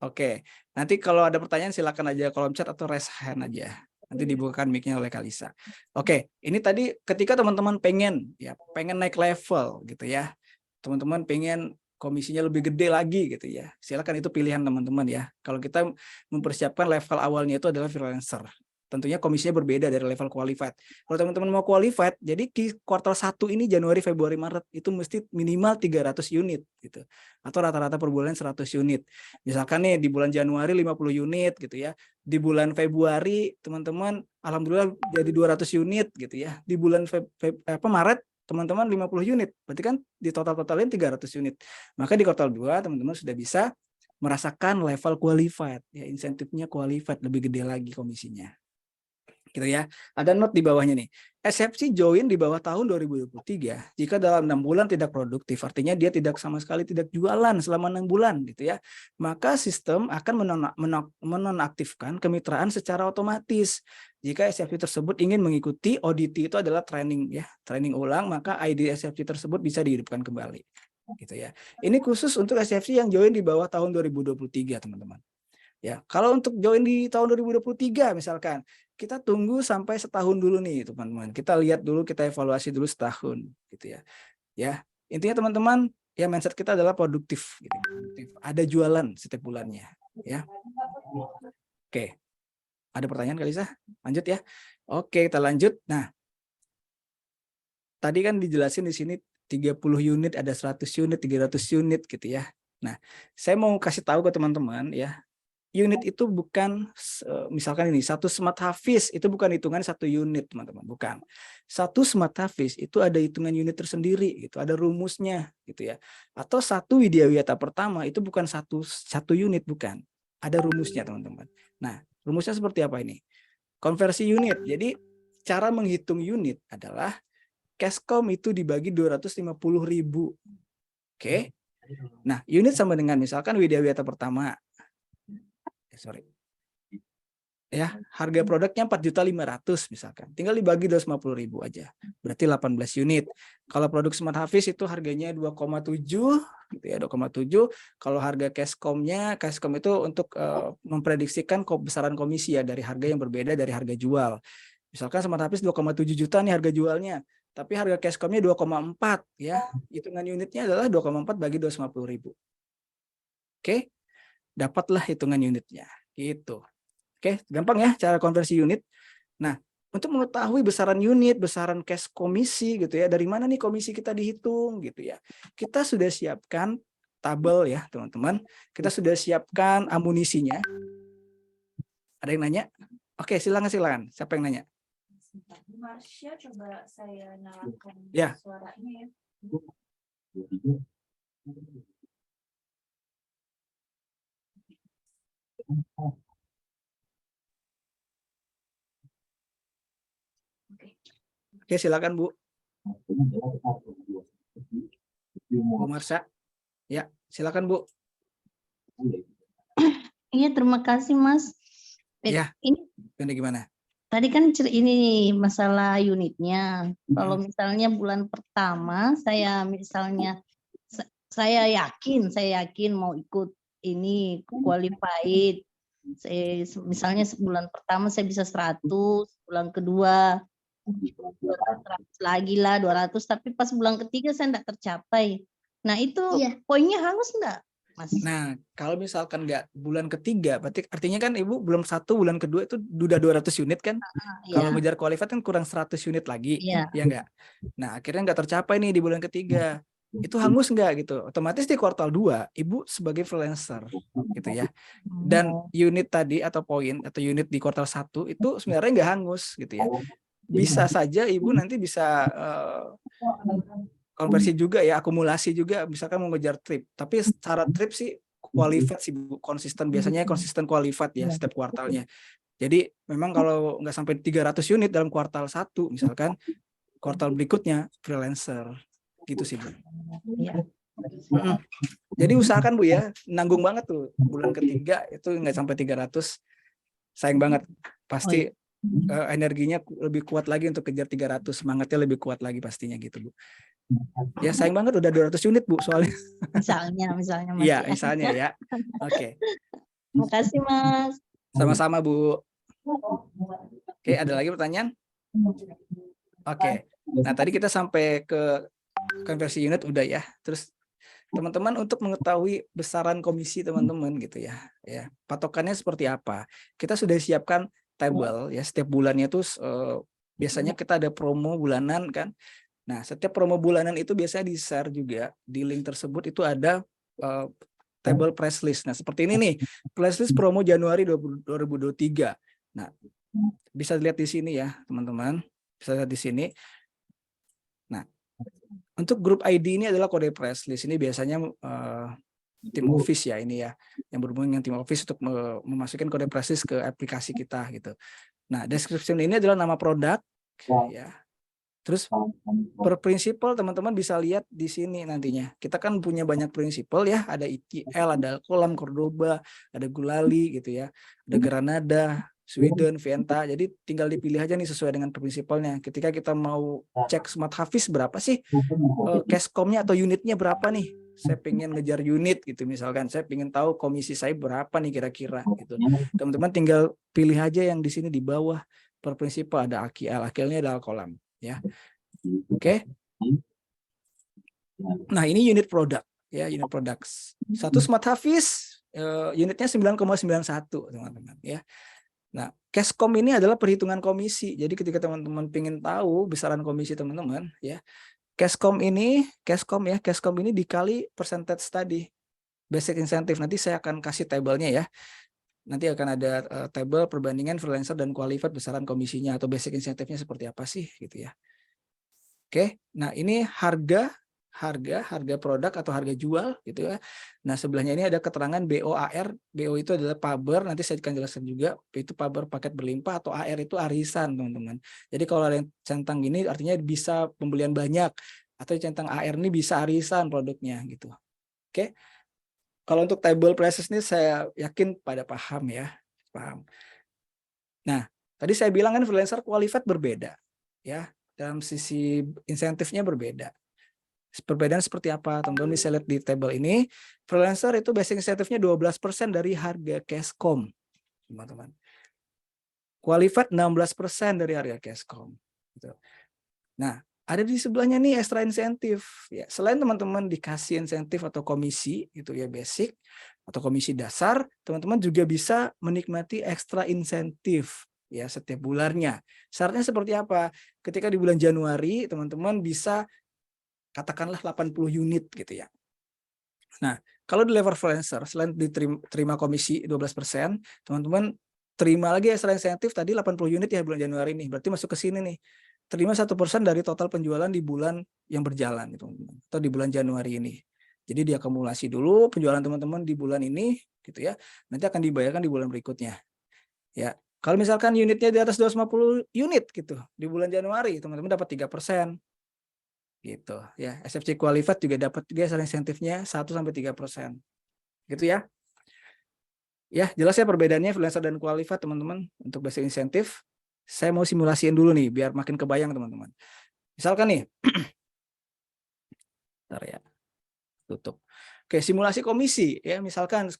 S2: Oke, nanti kalau ada pertanyaan silakan aja kolom chat atau raise hand aja. Nanti dibukakan mic-nya oleh Kalisa. Oke, ini tadi ketika teman-teman pengen naik level gitu ya. Teman-teman pengen komisinya lebih gede lagi gitu ya. Silakan, itu pilihan teman-teman ya. Kalau kita mempersiapkan level awalnya itu adalah freelancer. tentunya komisinya berbeda dari level qualified. Kalau teman-teman mau qualified, jadi kuartal 1 ini Januari, Februari, Maret itu mesti minimal 300 unit gitu. Atau rata-rata per bulan 100 unit. Misalkan nih di bulan Januari 50 unit gitu ya. Di bulan Februari teman-teman alhamdulillah jadi 200 unit gitu ya. Di bulan Maret teman-teman 50 unit. Berarti kan di total-totalin 300 unit. Maka di kuartal 2 teman-teman sudah bisa merasakan level qualified ya, insentifnya qualified, lebih gede lagi komisinya. Gitu ya. Ada note di bawahnya nih. Eksepsi join di bawah tahun 2023 jika dalam 6 bulan tidak produktif, artinya dia tidak sama sekali tidak jualan selama 6 bulan gitu ya. Maka sistem akan menonaktifkan kemitraan secara otomatis. Jika eksepsi tersebut ingin mengikuti ODT, itu adalah training ya, training ulang, maka ID eksepsi tersebut bisa dihidupkan kembali. Gitu ya. Ini khusus untuk eksepsi yang join di bawah tahun 2023, teman-teman. Ya, kalau untuk join di tahun 2023 misalkan, kita tunggu sampai setahun dulu nih, teman-teman. Kita lihat dulu, kita evaluasi dulu setahun gitu ya. Ya, intinya teman-teman, ya mindset kita adalah produktif gitu. Ada jualan setiap bulannya, ya. Oke. Ada pertanyaan Kak Lisa? Lanjut ya. Oke, kita lanjut. Nah, tadi kan dijelasin di sini 30 unit, ada 100 unit, 300 unit gitu ya. Nah, saya mau kasih tahu ke teman-teman ya, unit itu bukan misalkan ini satu smart hafiz itu bukan hitungan satu unit, teman-teman, bukan. Satu smart hafiz itu ada hitungan unit tersendiri gitu, ada rumusnya gitu ya. Atau satu widyawiyata pertama itu bukan satu unit, bukan. Ada rumusnya, teman-teman. Nah, rumusnya seperti apa ini? Konversi unit. Jadi cara menghitung unit adalah Cashcom itu dibagi 250.000. Oke. Nah, unit sama dengan misalkan widyawiyata pertama. Sorry. Ya, harga produknya 4.500.000 misalkan. Tinggal dibagi 250.000 aja. Berarti 18 unit. Kalau produk Smart Hafiz itu harganya 2,7 gitu ya, 2,7. Kalau harga Cashcom itu untuk memprediksikan besaran komisi ya dari harga yang berbeda dari harga jual. Misalkan Smart Hafiz 2,7 juta nih harga jualnya, tapi harga Cashcom-nya 2,4 ya. Hitungan unitnya adalah 2,4 bagi 250.000. Oke? Dapatlah hitungan unitnya gitu. Oke, gampang ya cara konversi unit. Nah, untuk mengetahui besaran unit, besaran cash komisi gitu ya, dari mana nih komisi kita dihitung gitu ya. Kita sudah siapkan tabel ya, teman-teman. Kita sudah siapkan amunisinya. Ada yang nanya? Oke, silakan. Siapa yang nanya?
S1: Marsha, coba saya nyalakan
S2: ya.
S1: Suaranya ya.
S2: Oke, silakan Bu. Bu Marsha. Ya, silakan Bu.
S4: Iya, terima kasih Mas.
S2: Ya. Ini gimana?
S4: Tadi kan ini masalah unitnya. Kalau misalnya bulan pertama saya misalnya saya yakin mau ikut ini qualified. Misalnya sebulan pertama saya bisa 100, bulan kedua 200 lagi lah 200, tapi pas bulan ketiga saya enggak tercapai. Nah, itu poinnya hangus enggak, Mas?
S2: Nah, kalau misalkan nggak bulan ketiga, berarti artinya kan Ibu belum 1, bulan kedua itu udah 200 unit kan? Kalau ngejar qualified kan kurang 100 unit lagi, ya nggak? Nah, akhirnya nggak tercapai nih di bulan ketiga. Itu hangus nggak gitu? Otomatis di kuartal 2, Ibu sebagai freelancer gitu ya. Dan unit tadi atau poin atau unit di kuartal 1 itu sebenarnya nggak hangus gitu ya. Bisa saja Ibu nanti bisa konversi juga ya, akumulasi juga, misalkan mau ngejar trip. Tapi secara trip sih qualified sih Bu, konsisten, biasanya konsisten qualified ya setiap kuartalnya. Jadi memang kalau nggak sampai 300 unit dalam kuartal 1 misalkan, kuartal berikutnya freelancer. Gitu sih Bu. Jadi usahakan Bu ya, nanggung banget tuh bulan ketiga itu nggak sampai 300, sayang banget. Pasti energinya lebih kuat lagi untuk kejar 300, semangatnya lebih kuat lagi pastinya gitu Bu. Ya sayang banget udah 200 unit Bu soalnya.
S4: Misalnya Mas.
S2: Iya, misalnya ya. Oke.
S4: Terima kasih Mas.
S2: Sama-sama Bu. Oke, ada lagi pertanyaan? Oke. Nah, tadi kita sampai ke konversi unit udah ya. Terus teman-teman untuk mengetahui besaran komisi teman-teman gitu ya. Ya, patokannya seperti apa? Kita sudah siapkan table ya, setiap bulannya tuh biasanya kita ada promo bulanan kan. Nah, setiap promo bulanan itu biasanya di-share juga di link tersebut itu ada table press list. Nah, seperti ini nih, press list promo Januari 2023. Nah, bisa dilihat di sini ya, teman-teman. Bisa lihat di sini. Nah, untuk grup ID ini adalah kode press list. Ini biasanya tim office ya ini ya, yang berhubungan dengan tim office untuk memasukkan kode press list ke aplikasi kita gitu. Nah, description ini adalah nama produk ya. Terus per prinsipal teman-teman bisa lihat di sini nantinya. Kita kan punya banyak prinsipal ya, ada ETL, ada Kolam, Cordoba, ada Gulali gitu ya. Ada Granada, Sweden, Venta. Jadi tinggal dipilih aja nih sesuai dengan prinsipalnya. Ketika kita mau cek Smart Hafiz berapa sih cashcom-nya atau unitnya berapa nih? Saya pengen ngejar unit gitu misalkan. Saya pengen tahu komisi saya berapa nih kira-kira gitu. Teman-teman tinggal pilih aja yang di sini di bawah per prinsipal ada AQL. AQL-nya adalah kolam ya. Oke. Nah, ini unit produk ya, unit produk. Satu Smart Hafiz unitnya 9,91 teman-teman ya. Nah, cashcom ini adalah perhitungan komisi. Jadi ketika teman-teman pengen tahu besaran komisi teman-teman ya, cashcom ini dikali percentage tadi. Basic incentive nanti saya akan kasih tabelnya ya. Nanti akan ada tabel perbandingan freelancer dan qualified besaran komisinya atau basic incentive-nya seperti apa sih gitu ya. Oke, nah ini harga produk atau harga jual gitu ya. Nah, sebelahnya ini ada keterangan BOAR. BO itu adalah paber, nanti saya akan jelaskan juga. Itu paber paket berlimpah atau AR itu arisan, teman-teman. Jadi kalau ada yang centang gini artinya bisa pembelian banyak, atau centang AR ini bisa arisan produknya gitu. Oke. Kalau untuk table prices ini saya yakin pada paham ya. Paham. Nah, tadi saya bilang kan freelancer qualified berbeda ya. Dalam sisi insentifnya berbeda. Perbedaan seperti apa? Teman-teman bisa lihat di tabel ini. Freelancer itu basic insentifnya 12% dari harga cashcom. Teman-teman. Qualified 16% dari harga cashcom. Gitu. Nah, ada di sebelahnya nih extra insentif. Ya, selain teman-teman dikasih insentif atau komisi, itu ya basic, atau komisi dasar, teman-teman juga bisa menikmati extra insentif. Ya, setiap bulannya. Syaratnya seperti apa? Ketika di bulan Januari teman-teman bisa katakanlah 80 unit gitu ya. Nah, kalau di level freelancer selain diterima komisi 12%, teman-teman terima lagi extra insentif tadi 80 unit ya bulan Januari nih. Berarti masuk ke sini nih. Terima 1% dari total penjualan di bulan yang berjalan gitu, atau di bulan Januari ini. Jadi diakumulasi dulu penjualan teman-teman di bulan ini gitu ya. Nanti akan dibayarkan di bulan berikutnya. Ya. Kalau misalkan unitnya di atas 250 unit gitu di bulan Januari, teman-teman dapat 3%. Gitu ya. SFC qualified juga dapat juga insentifnya 1-3%. Gitu ya. Ya, jelas ya perbedaannya freelancer dan qualified teman-teman untuk basic insentif. Saya mau simulasiin dulu nih biar makin kebayang teman-teman. Misalkan nih. Bentar ya. Tutup. Oke, simulasi komisi ya. Misalkan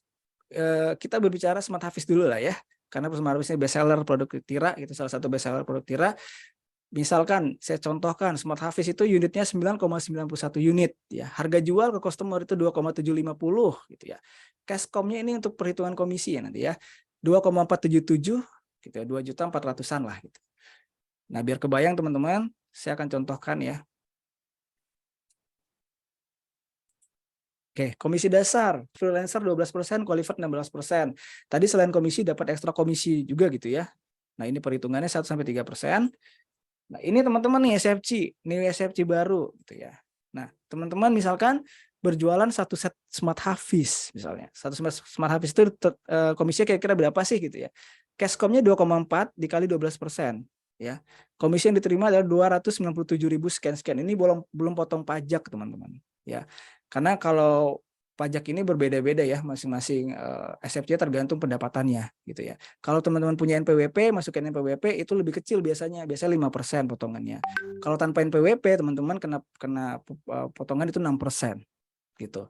S2: kita berbicara Smart Hafiz dulu lah ya. Karena Smart Hafiz ini best seller produk Tira, itu salah satu best seller produk Tira. Misalkan saya contohkan Smart Hafiz itu unitnya 9,91 unit ya. Harga jual ke customer itu 2,750 gitu ya. Cashcom-nya ini untuk perhitungan komisi ya nanti ya. 2,477 gitu ya, 2.400.000-an lah gitu. Nah, biar kebayang teman-teman, saya akan contohkan ya. Oke, komisi dasar, freelancer 12%, qualified 16%. Tadi selain komisi dapat ekstra komisi juga gitu ya. Nah, ini perhitungannya 1-3%. Nah, ini teman-teman nih SFC, ini SFC baru gitu ya. Nah, teman-teman misalkan berjualan satu set Smart Hafiz misalnya. Satu Smart Hafiz itu komisinya kira-kira berapa sih gitu ya. Cashcom-nya 2,4 dikali 12%. Ya. Komisi yang diterima adalah 297.000 sekian-sekian. Ini belum potong pajak, teman-teman. Ya. Karena kalau pajak ini berbeda-beda ya, masing-masing SFC tergantung pendapatannya gitu ya. Kalau teman-teman punya NPWP, masukin NPWP itu lebih kecil biasanya 5% potongannya. Kalau tanpa NPWP teman-teman kena potongan itu 6% gitu.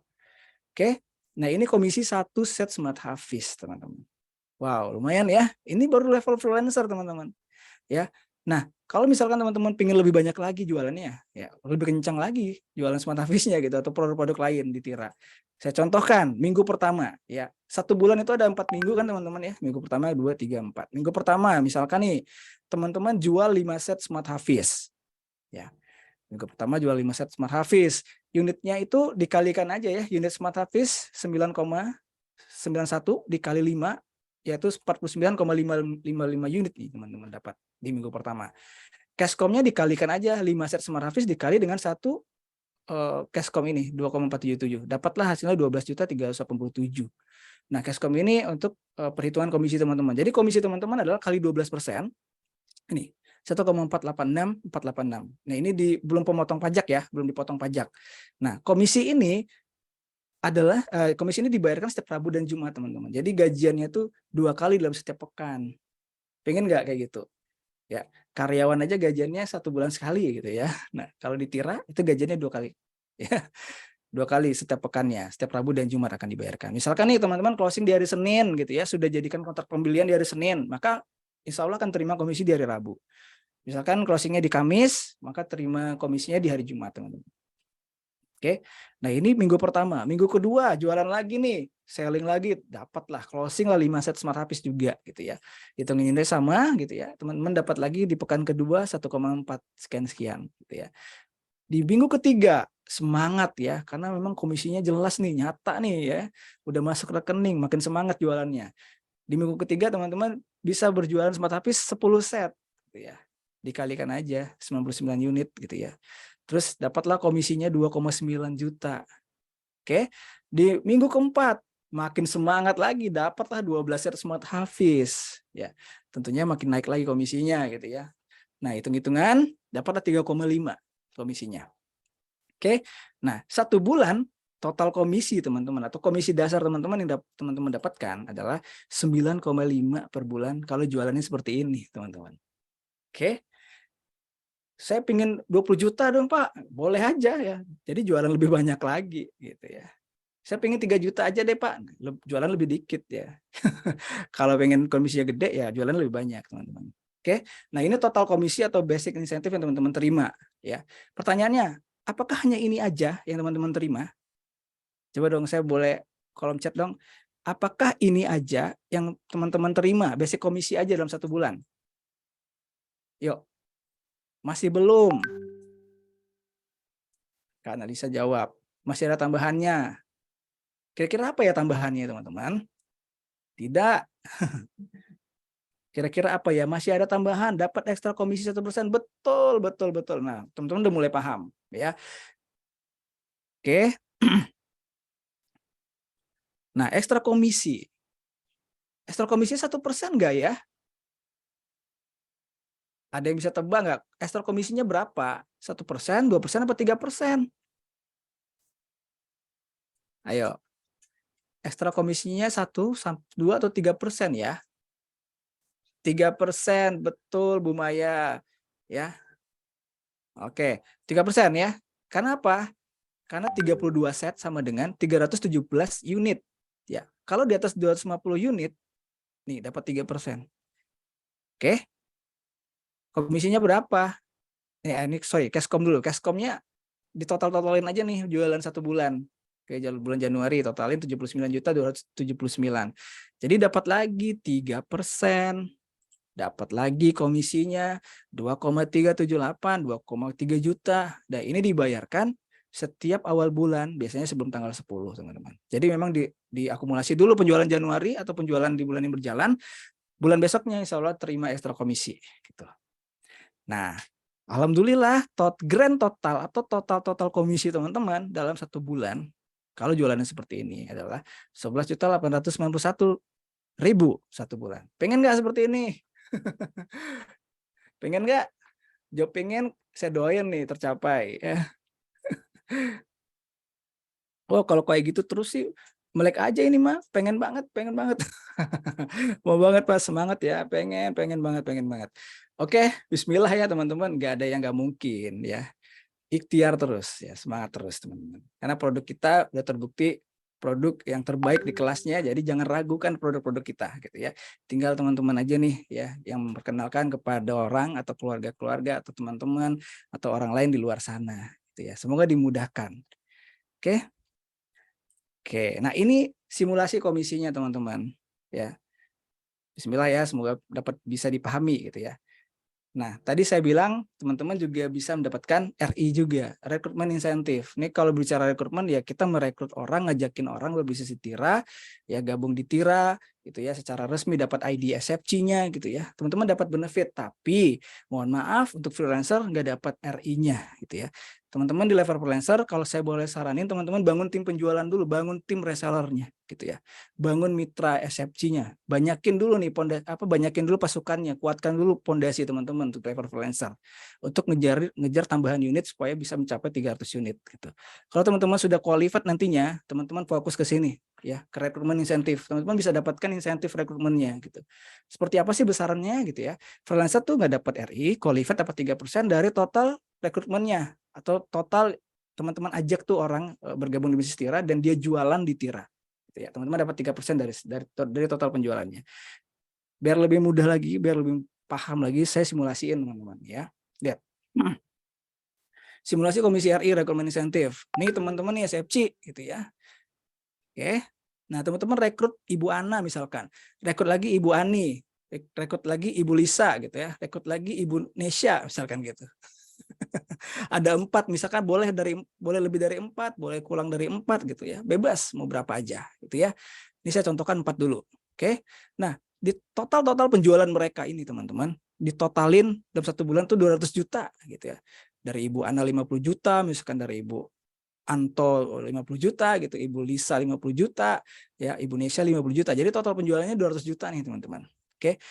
S2: Oke. Nah, ini komisi satu set Smart Hafiz, teman-teman. Wow, lumayan ya. Ini baru level freelancer, teman-teman. Ya. Nah, kalau misalkan teman-teman pengen lebih banyak lagi jualannya, ya lebih kencang lagi jualan Smart Hafiz-nya gitu atau produk-produk lain di Tira. Saya contohkan minggu pertama ya. 1 bulan itu ada 4 minggu kan teman-teman ya. Minggu pertama, 2, 3, 4. Minggu pertama misalkan nih teman-teman jual 5 set Smart Hafiz. Ya. Minggu pertama jual 5 set Smart Hafiz. Unitnya itu dikalikan aja ya. Unit Smart Hafiz 9,91 dikali 5 yaitu 49,555 unit nih teman-teman dapat di minggu pertama. Cashcom-nya dikalikan aja 5 set Smart Hafiz dikali dengan 1 Cashcom ini 2,477. Dapatlah hasilnya 12.387. Nah, Cashcom ini untuk perhitungan komisi teman-teman. Jadi komisi teman-teman adalah kali 12%. Ini 1,486. Nah, ini belum pemotong pajak ya, belum dipotong pajak. Nah, komisi ini adalah komisi ini dibayarkan setiap Rabu dan Jumat, teman-teman. Jadi gajiannya tuh 2 kali dalam setiap pekan. Pengen nggak kayak gitu? Ya, karyawan aja gajiannya 1 bulan sekali gitu ya. Nah, kalau ditira itu gajiannya 2 kali. Ya, 2 kali setiap pekannya, setiap Rabu dan Jumat akan dibayarkan. Misalkan nih teman-teman closing di hari Senin gitu ya, sudah jadikan kontrak pembelian di hari Senin, maka insya Allah akan terima komisi di hari Rabu. Misalkan closingnya di Kamis, maka terima komisinya di hari Jumat, teman-teman. Oke, nah ini minggu pertama. Minggu kedua jualan lagi nih, selling lagi, dapatlah closing lah 5 set Smart Hafiz juga gitu ya. Hitunginnya sama gitu ya. Teman-teman dapat lagi di pekan kedua 1,4 sekian gitu ya. Di minggu ketiga semangat ya, karena memang komisinya jelas nih, nyata nih ya. Udah masuk rekening, makin semangat jualannya. Di minggu ketiga teman-teman bisa berjualan Smart Hafiz 10 set gitu ya. Dikalikan aja 99 unit gitu ya. Terus dapatlah komisinya 2,9 juta. Oke. Di minggu keempat makin semangat lagi, dapatlah 12 set Smart Hafiz ya. Tentunya makin naik lagi komisinya gitu ya. Nah, hitung-hitungan dapatlah 3,5 komisinya. Oke. Nah, 1 bulan total komisi teman-teman atau komisi dasar teman-teman yang teman-teman dapatkan adalah 9,5 per bulan kalau jualannya seperti ini, teman-teman. Oke. Saya pingin 20 juta dong Pak, boleh aja ya. Jadi jualan lebih banyak lagi gitu ya. Saya pengen 3 juta aja deh Pak, jualan lebih dikit ya. Kalau pengen komisinya gede ya jualan lebih banyak teman-teman. Oke, nah ini total komisi atau basic insentif yang teman-teman terima ya. Pertanyaannya, apakah hanya ini aja yang teman-teman terima? Coba dong saya boleh kolom chat dong. Apakah ini aja yang teman-teman terima, basic komisi aja dalam 1 bulan? Yuk. Masih belum? Kak Analisa jawab. Masih ada tambahannya. Kira-kira apa ya tambahannya teman-teman? Tidak. Kira-kira apa ya? Masih ada tambahan. Dapat ekstra komisi 1%. Betul, betul, betul. Nah, teman-teman udah mulai paham. Ya. Oke. Nah, ekstra komisi. Ekstra komisi 1% nggak ya? Ada yang bisa tebak nggak? Ekstra komisinya berapa? 1%, 2%, apa 3%? Ayo. Ekstra komisinya 1, 2, atau 3% ya? 3%, betul Bu Maya. Ya. Oke, 3% ya. Karena apa? Karena 32 set sama dengan 317 unit. Ya. Kalau di atas 250 unit, nih dapat 3%. Oke. Komisinya berapa? Ini sorry, Cashcom dulu. Cashcomnya ditotal-totalin aja nih jualan 1 bulan. Oke, bulan Januari totalin 79.279. Jadi dapat lagi 3%. Dapat lagi komisinya 2,378, 2,3 juta. Dan ini dibayarkan setiap awal bulan, biasanya sebelum tanggal 10, teman-teman. Jadi memang diakumulasi dulu penjualan Januari atau penjualan di bulan yang berjalan, bulan besoknya insya Allah terima ekstra komisi. Gitu. Nah, alhamdulillah grand total atau total komisi teman-teman dalam 1 bulan, kalau jualannya seperti ini adalah 11.891.000 1 bulan. Pengen nggak seperti ini? Pengen nggak? Jawab pengen, saya doain nih tercapai. Oh, kalau kayak gitu terus sih melek aja ini mah, pengen banget. Mau banget Pak, semangat ya, pengen banget. Oke, bismillah ya teman-teman, nggak ada yang nggak mungkin ya. Ikhtiar terus ya, semangat terus teman-teman. Karena produk kita udah terbukti produk yang terbaik di kelasnya, jadi jangan ragukan produk-produk kita gitu ya. Tinggal teman-teman aja nih ya yang memperkenalkan kepada orang atau keluarga-keluarga atau teman-teman atau orang lain di luar sana gitu ya. Semoga dimudahkan. Oke. Oke, nah ini simulasi komisinya teman-teman. Ya, Bismillah ya, semoga dapat bisa dipahami gitu ya. Nah, tadi saya bilang teman-teman juga bisa mendapatkan RI juga, rekrutmen insentif. Ini kalau bicara rekrutmen ya kita merekrut orang, ngajakin orang berbisnis di Tira, ya gabung di Tira, gitu ya, secara resmi dapat ID SFC-nya gitu ya. Teman-teman dapat benefit, tapi mohon maaf untuk freelancer nggak dapat RI-nya gitu ya. Teman-teman di level freelancer, kalau saya boleh saranin teman-teman bangun tim penjualan dulu, bangun tim resellernya gitu ya. Bangun mitra SFC-nya. Banyakin dulu nih banyakin dulu pasukannya, kuatkan dulu pondasi teman-teman untuk level freelancer untuk ngejar tambahan unit supaya bisa mencapai 300 unit gitu. Kalau teman-teman sudah qualified nantinya, teman-teman fokus ke sini ya, ke rekrutmen insentif. Teman-teman bisa dapatkan insentif rekrutmennya gitu. Seperti apa sih besarannya gitu ya. Freelancer tuh nggak dapat RI, qualified dapat 3% dari total rekrutmennya atau total teman-teman ajak tuh orang bergabung di bisnis Tira dan dia jualan di Tira. Gitu ya. Teman-teman dapat 3% dari total penjualannya. Biar lebih mudah lagi, biar lebih paham lagi, saya simulasiin teman-teman ya. Lihat. Simulasi komisi RI rekrutmen insentif. Nih teman-teman nih SFC gitu ya. Oke. Nah, teman-teman rekrut Ibu Ana misalkan. Rekrut lagi Ibu Ani, rekrut lagi Ibu Lisa gitu ya. Rekrut lagi Ibu Nesya misalkan gitu. Ada 4 misalkan boleh lebih dari 4, boleh kurang dari 4 gitu ya. Bebas mau berapa aja gitu ya. Ini saya contohkan 4 dulu. Oke. Nah, di total penjualan mereka ini teman-teman, ditotalin dalam 1 bulan tuh 200 juta gitu ya. Dari Ibu Ana 50 juta, misalkan dari Ibu Anto 50 juta gitu, Ibu Lisa 50 juta, ya Ibu Nesya 50 juta. Jadi total penjualannya 200 juta nih teman-teman. Oke.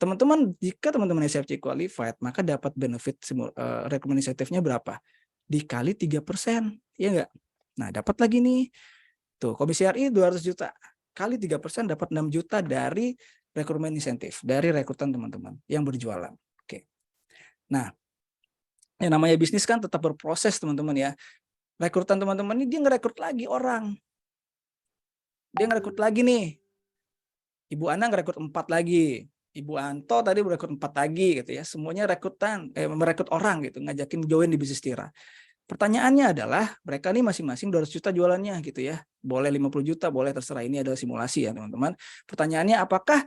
S2: Teman-teman, jika teman-teman SFC qualified, maka dapat benefit rekrutmen insentifnya berapa? Dikali 3%, ya enggak? Nah, dapat lagi nih. Tuh, komisi RI 200 juta. Kali 3% dapat 6 juta dari rekrutmen insentif, dari rekrutan teman-teman yang berjualan. Oke. Nah, yang namanya bisnis kan tetap berproses teman-teman ya. Rekrutan teman-teman ini dia ngerekrut lagi orang. Dia ngerekrut lagi nih. Ibu Ana ngerekrut 4 lagi. Ibu Anto tadi merekrut 4 lagi gitu ya. Semuanya merekrut orang gitu, ngajakin join di bisnis Tira. Pertanyaannya adalah mereka nih masing-masing 200 juta jualannya gitu ya. Boleh 50 juta, boleh terserah, ini adalah simulasi ya teman-teman. Pertanyaannya apakah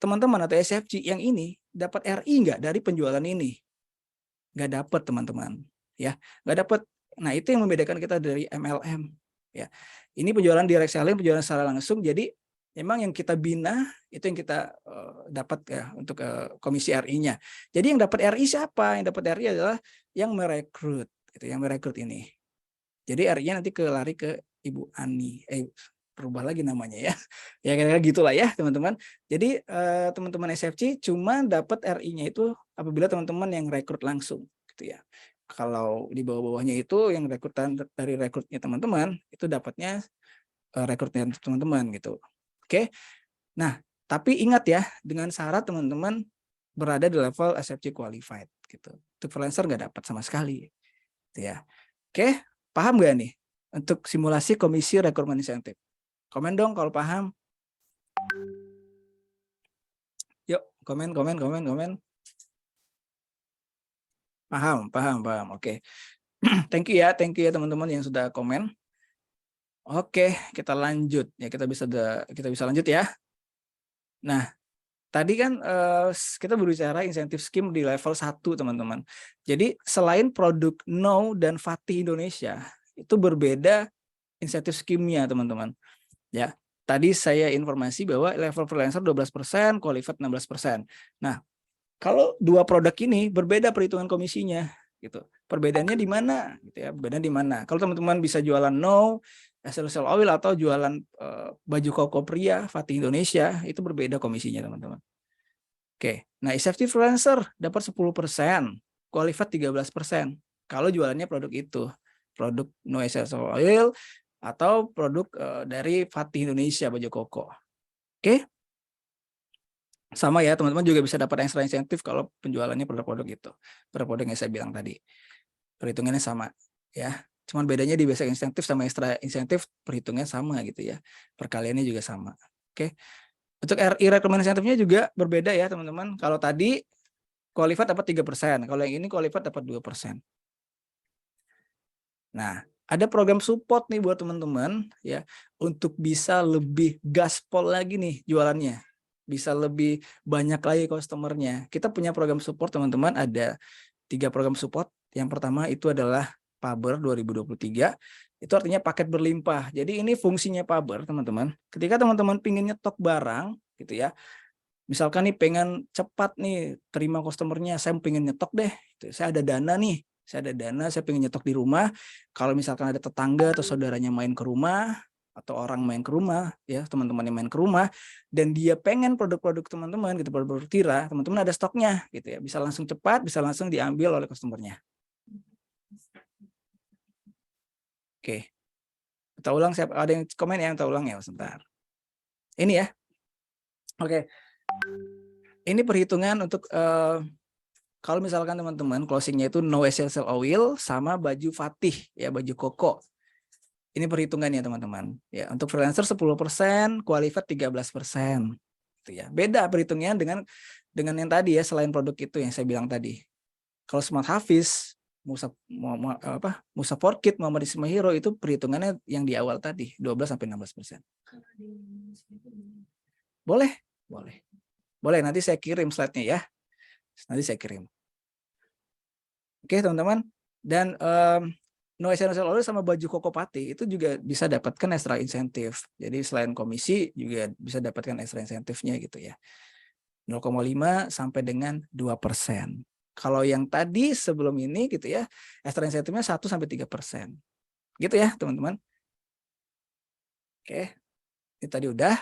S2: teman-teman atau SFC yang ini dapat RI nggak dari penjualan ini? Nggak dapat teman-teman. Ya, nggak dapat. Nah, itu yang membedakan kita dari MLM. Ya, ini penjualan direct selling, penjualan secara langsung. Jadi memang yang kita bina itu yang kita dapat ya untuk komisi RI-nya. Jadi yang dapat RI siapa? Yang dapat RI adalah yang merekrut, gitu, yang merekrut ini. Jadi RI-nya nanti lari ke Ibu Ani. Berubah lagi namanya ya. Ya kira-kira gitulah ya teman-teman. Jadi teman-teman SFC cuma dapat RI-nya itu apabila teman-teman yang rekrut langsung, gitu ya. Kalau di bawah-bawahnya itu yang rekrutan dari rekrutnya teman-teman itu dapatnya rekrutnya teman-teman gitu. Oke. Nah, tapi ingat ya, dengan syarat teman-teman berada di level SFC qualified gitu. Untuk freelancer nggak dapat sama sekali. Gitu ya. Oke, paham nggak nih untuk simulasi komisi rekrutmen insentif? Komen dong kalau paham. Yuk, komen. Paham. Oke. Thank you ya teman-teman yang sudah komen. Oke, kita lanjut ya, kita bisa lanjut ya. Nah, tadi kan kita berbicara insentif scheme di level 1 teman-teman. Jadi selain produk No dan Fatih Indonesia itu berbeda insentif scheme-nya teman-teman. Ya, tadi saya informasi bahwa level freelancer 12%, qualified 16%. Nah, kalau 2 produk ini berbeda perhitungan komisinya gitu. Perbedaannya di mana gitu ya? Perbedaannya di mana? Kalau teman-teman bisa jualan No, essential oil atau jualan baju koko pria Fatih Indonesia, itu berbeda komisinya teman-teman. Oke, nah SFC freelancer dapat 10%, qualified 13%. Kalau jualannya produk itu, produk No essential oil atau produk dari Fatih Indonesia baju koko. Oke, sama ya teman-teman juga bisa dapat extra insentif kalau penjualannya produk-produk itu, produk-produk yang saya bilang tadi. Perhitungannya sama ya. Cuman bedanya di basic insentif sama extra insentif perhitungnya sama gitu ya. Perkaliannya juga sama. Oke. Untuk RI rekrutmen insentifnya juga berbeda ya teman-teman. Kalau tadi qualified dapat 3%, kalau yang ini qualified dapat 2%. Nah, ada program support nih buat teman-teman ya untuk bisa lebih gaspol lagi nih jualannya. Bisa lebih banyak lagi customernya. Kita punya program support teman-teman, ada 3 program support. Yang pertama itu adalah Faber 2023. Itu artinya paket berlimpah. Jadi ini fungsinya Faber teman-teman. Ketika teman-teman pingin nyetok barang gitu ya. Misalkan nih pengen cepat nih terima customernya, saya pengen nyetok deh. Saya ada dana nih. Saya pengen nyetok di rumah. Kalau misalkan ada tetangga atau saudaranya main ke rumah, atau orang main ke rumah, ya teman-teman yang main ke rumah, dan dia pengen produk-produk teman-teman, gitu, produk Tira, teman-teman ada stoknya, gitu ya, bisa langsung cepat, bisa langsung diambil oleh customernya. Oke, kita ulang, siapa ada yang komen ya, kita ulang ya, sebentar. Ini ya, oke, ini perhitungan untuk kalau misalkan teman-teman closingnya itu no essential oil sama baju Fatih ya, baju koko. Ini perhitungannya teman-teman. Ya, untuk freelancer 10%, qualified 13%. Gitu ya. Beda perhitungnya dengan yang tadi ya, selain produk itu yang saya bilang tadi. Kalau Smart Hafiz, Musa Forkit, Muhammad Ismail Hero itu perhitungannya yang di awal tadi, 12 sampai 16%. Boleh, boleh. Boleh, nanti saya kirim slide-nya ya. Nanti saya kirim. Oke, teman-teman. Dan no essential oil sama baju koko pati itu juga bisa dapatkan extra insentif. Jadi selain komisi juga bisa dapatkan extra insentifnya gitu ya. 0,5 sampai dengan 2%. Kalau yang tadi sebelum ini gitu ya, extra insentifnya 1 sampai 3%. Gitu ya, teman-teman. Oke. Ini tadi udah.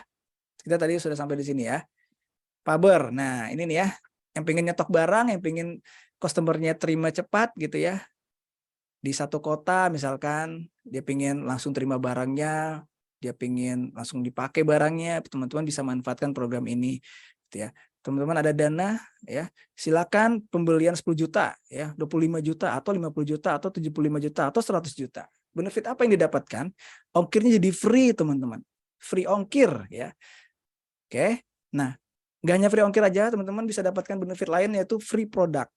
S2: Kita tadi sudah sampai di sini ya. Faber. Nah, ini nih ya. Yang pengen nyetok barang, yang pengen customer-nya terima cepat gitu ya. Di satu kota misalkan dia pengen langsung terima barangnya, dia pengen langsung dipakai barangnya, teman-teman bisa manfaatkan program ini gitu ya. Teman-teman ada dana ya, silakan pembelian 10 juta ya, 25 juta atau 50 juta atau 75 juta atau 100 juta. Benefit apa yang didapatkan? Ongkirnya jadi free teman-teman. Free ongkir ya. Oke. Nah, nggak hanya free ongkir aja, teman-teman bisa dapatkan benefit lain yaitu free product.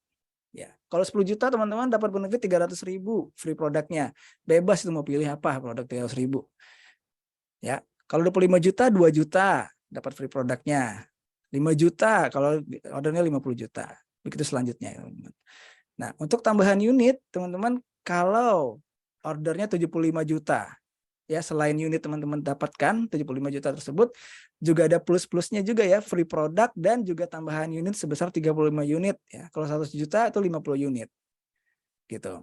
S2: Ya, kalau 10 juta teman-teman dapat benefit 300.000 free produknya. Bebas itu mau pilih apa produk 300.000. Ya, kalau 25 juta 2 juta dapat free produknya. 5 juta kalau ordernya 50 juta. Begitu selanjutnya, teman-teman. Nah, untuk tambahan unit, teman-teman kalau ordernya 75 juta, ya selain unit teman-teman dapatkan 75 juta tersebut juga ada plus-plusnya juga ya, free product dan juga tambahan unit sebesar 35 unit ya. Kalau 100 juta itu 50 unit. Gitu.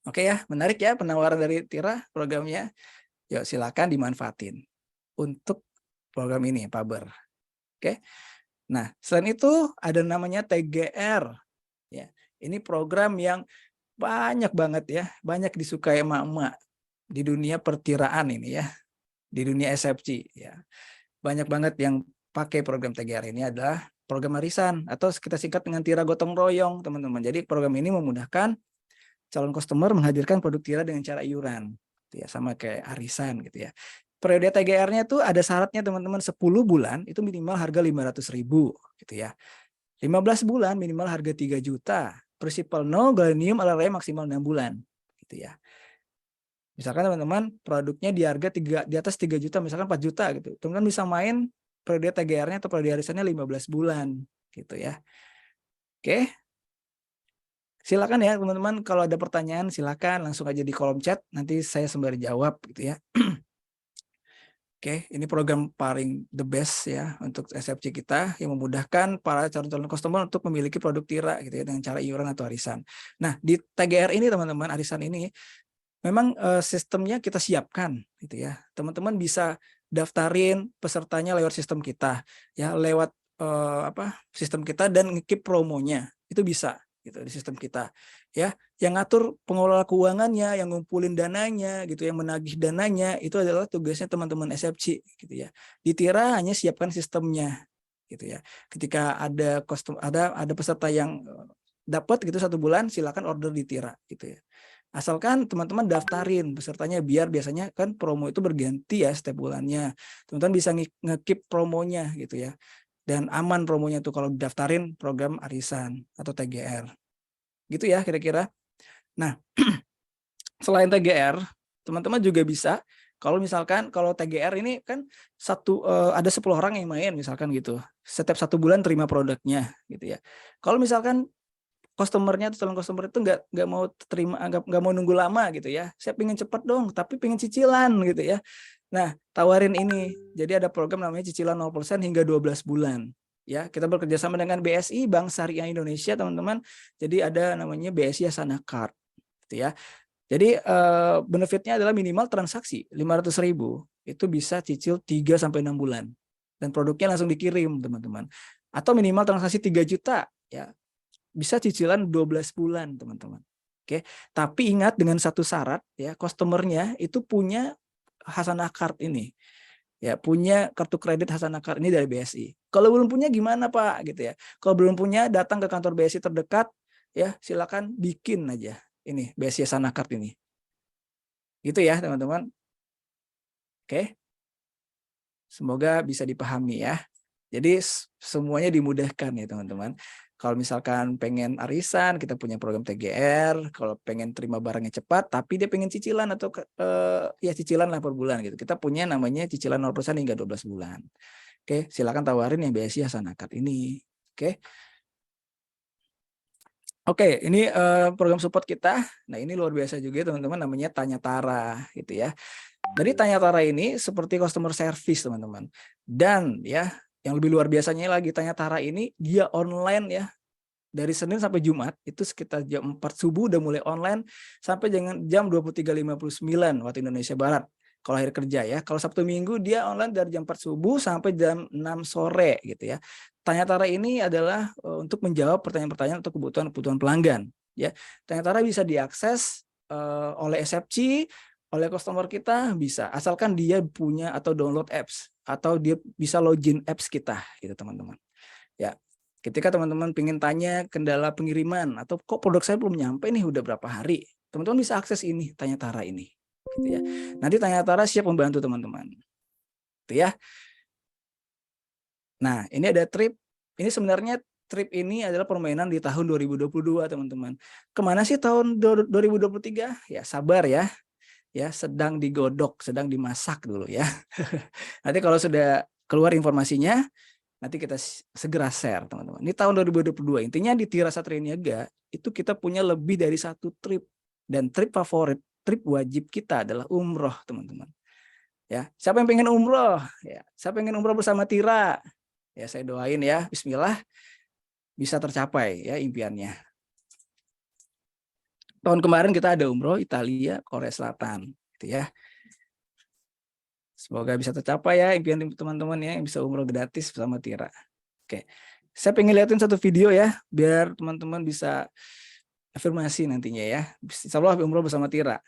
S2: Oke ya, menarik ya penawaran dari Tira programnya. Yuk silakan dimanfaatin untuk program ini Faber. Oke. Nah, selain itu ada namanya TGR ya. Ini program yang banyak banget ya, banyak disukai emak-emak di dunia pertiraan ini ya, di dunia SFC ya. Banyak banget yang pakai program TGR ini adalah program arisan atau kita singkat dengan Tira Gotong Royong, teman-teman. Jadi program ini memudahkan calon customer menghadirkan produk Tira dengan cara iuran, gitu ya, sama kayak arisan gitu ya. Periode TGR-nya tuh ada syaratnya teman-teman, 10 bulan itu minimal harga 500.000 gitu ya. 15 bulan minimal harga 3 juta. Prinsipal no, galenium, LRM maksimal 6 bulan gitu ya. Misalkan teman-teman produknya di harga di atas 3 juta, misalkan 4 juta gitu. Teman-teman bisa main periode TGR-nya atau periode arisannya 15 bulan gitu ya. Oke. Silakan ya teman-teman, kalau ada pertanyaan silakan langsung aja di kolom chat, nanti saya sembari jawab gitu ya. Oke, ini program paling the best ya untuk SFC kita yang memudahkan para calon-calon customer untuk memiliki produk Tira gitu ya dengan cara iuran atau arisan. Nah, di TGR ini teman-teman, arisan ini memang sistemnya kita siapkan gitu ya. Teman-teman bisa daftarin pesertanya lewat sistem kita ya, lewat sistem kita dan ngekip promonya. Itu bisa gitu di sistem kita. Ya, yang ngatur pengelola keuangannya, yang ngumpulin dananya gitu, yang menagih dananya itu adalah tugasnya teman-teman SFC gitu ya. Di Tira hanya siapkan sistemnya gitu ya. Ketika ada ada peserta yang dapat gitu 1 bulan, silakan order di Tira gitu ya. Asalkan teman-teman daftarin pesertanya, biar biasanya kan promo itu berganti ya setiap bulannya. Teman-teman bisa ngekip promonya gitu ya. Dan aman promonya tuh kalau daftarin program arisan atau TGR. Gitu ya kira-kira. Nah, selain TGR, teman-teman juga bisa kalau misalkan kalau TGR ini kan ada 10 orang yang main misalkan gitu. Setiap 1 bulan terima produknya gitu ya. Kalau misalkan customer-nya atau calon customer itu nggak mau terima, nggak mau nunggu lama gitu ya. Saya pengen cepat dong, tapi pengen cicilan gitu ya. Nah, tawarin ini. Jadi ada program namanya cicilan 0% hingga 12 bulan. Ya, kita bekerja sama dengan BSI, Bank Syariah Indonesia, teman-teman. Jadi ada namanya BSI Hasanah Card gitu ya. Jadi benefitnya adalah minimal transaksi 500.000 itu bisa cicil 3 sampai 6 bulan dan produknya langsung dikirim, teman-teman. Atau minimal transaksi 3 juta ya. Bisa cicilan 12 bulan, teman-teman. Oke. Tapi ingat dengan satu syarat ya, customer-nya itu punya Hasanah Card ini. Ya, punya kartu kredit Hasanah Card ini dari BSI. Kalau belum punya gimana, Pak? Gitu ya. Kalau belum punya datang ke kantor BSI terdekat ya, silakan bikin aja ini BSI Hasanah Card ini. Gitu ya, teman-teman. Oke. Semoga bisa dipahami ya. Jadi semuanya dimudahkan ya, teman-teman. Kalau misalkan pengen arisan, kita punya program TGR. Kalau pengen terima barangnya cepat, tapi dia pengen cicilan atau ya cicilan lah per bulan gitu. Kita punya namanya cicilan 0% hingga 12 bulan. Oke, silakan tawarin yang BSI Hasanah Card ini. Oke. Oke, ini program support kita. Nah, ini luar biasa juga teman-teman, namanya Tanya Tara gitu ya. Dari Tanya Tara ini seperti customer service, teman-teman. Dan ya, yang lebih luar biasanya lagi, Tanya Tara ini dia online ya. Dari Senin sampai Jumat itu sekitar jam 4 subuh udah mulai online sampai jam 23.59 waktu Indonesia Barat. Kalau akhir kerja ya. Kalau Sabtu Minggu dia online dari jam 4 subuh sampai jam 6 sore gitu ya. Tanya Tara ini adalah untuk menjawab pertanyaan-pertanyaan atau kebutuhan pelanggan ya. Tanya Tara bisa diakses oleh SFC, oleh customer kita bisa, asalkan dia punya atau download apps atau dia bisa login apps kita gitu, teman-teman. Ya. Ketika teman-teman ingin tanya kendala pengiriman atau kok produk saya belum nyampe nih udah berapa hari, teman-teman bisa akses ini Tanya Tara ini gitu ya. Nanti Tanya Tara siap membantu teman-teman. Gitu ya. Nah, ini ada trip. Ini sebenarnya trip ini adalah permainan di tahun 2022, teman-teman. Kemana sih tahun 2023? Ya, sabar ya. Ya, sedang digodok, sedang dimasak dulu ya. Nanti kalau sudah keluar informasinya, nanti kita segera share, teman-teman. Ini tahun 2022. Intinya di Tira Satria Niaga itu kita punya lebih dari 1 trip. Dan trip favorit, trip wajib kita adalah umroh, teman-teman. Ya, siapa yang pengen umroh? Ya, siapa yang pengen umroh bersama Tira? Ya, saya doain ya, bismillah bisa tercapai ya impiannya. Tahun kemarin kita ada umroh Italia, Korea Selatan, gitu ya. Semoga bisa tercapai ya impian teman-teman ya, yang bisa umroh gratis bersama Tira. Oke, saya pengen liatin satu video ya, biar teman-teman bisa afirmasi nantinya ya. Insya Allah umroh bersama Tira.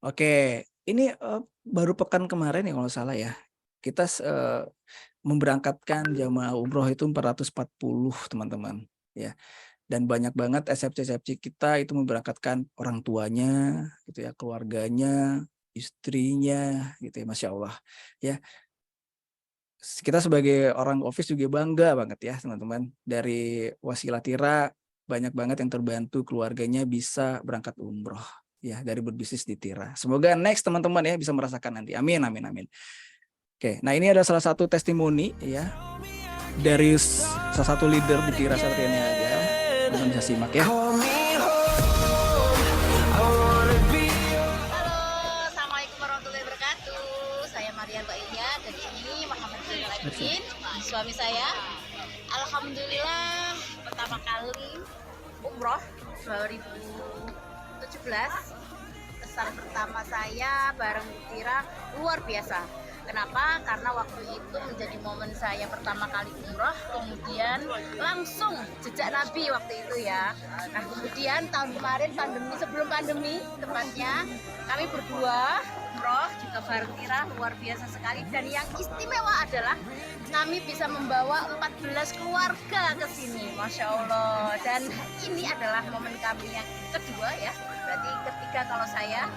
S2: Oke, ini baru pekan kemarin ya kalau salah ya. Kita memberangkatkan jamaah umroh itu 440 teman-teman ya. Dan banyak banget SFC kita itu memberangkatkan orang tuanya gitu ya, keluarganya, istrinya gitu ya, Masya Allah ya. Kita sebagai orang office juga bangga banget ya teman-teman. Dari Wasilah Tira banyak banget yang terbantu keluarganya bisa berangkat umroh ya dari berbisnis di Tira. Semoga next teman-teman ya bisa merasakan nanti. Amin, amin, amin. Oke, nah ini ada salah satu testimoni ya dari salah satu leader di Tira Satria Niaga. Teman bisa simak ya.
S5: Halo, assalamualaikum warahmatullahi wabarakatuh. Saya Maria Mbaknya dan ini Muhammad Zainal Abidin, suami saya. Alhamdulillah pertama kali umroh 2017. Kesan pertama saya bareng Tira luar biasa. Kenapa? Karena waktu itu menjadi momen saya pertama kali umroh, kemudian langsung jejak Nabi waktu itu ya. Nah kemudian tahun kemarin sebelum pandemi tepatnya, kami berdua umroh juga bareng Tira luar biasa sekali. Dan yang istimewa adalah kami bisa membawa 14 keluarga ke sini, Masya Allah. Dan ini adalah momen kami yang kedua ya. hari ketiga kalau saya.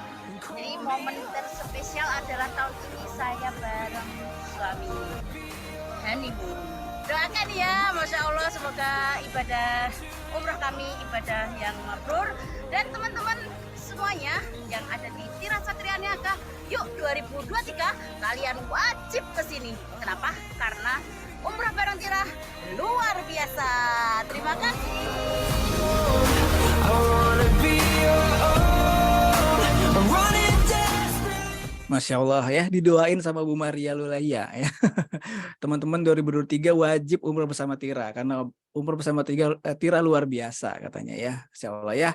S5: Jadi momen terspesial adalah tahun ini saya bareng suami honeymoon. Doakan ya, Masya Allah, semoga ibadah umrah kami ibadah yang mabrur. Dan teman-teman semuanya yang ada di Tira Satria Niaga, yuk 2023 kalian wajib kesini. Kenapa? Karena umrah bareng Tira luar biasa. Terima kasih.
S2: Masya Allah ya, didoain sama Bu Maria Lulaya ya. Teman-teman 2023 wajib umroh bersama Tira karena umroh bersama Tira luar biasa katanya ya. Masya Allah ya.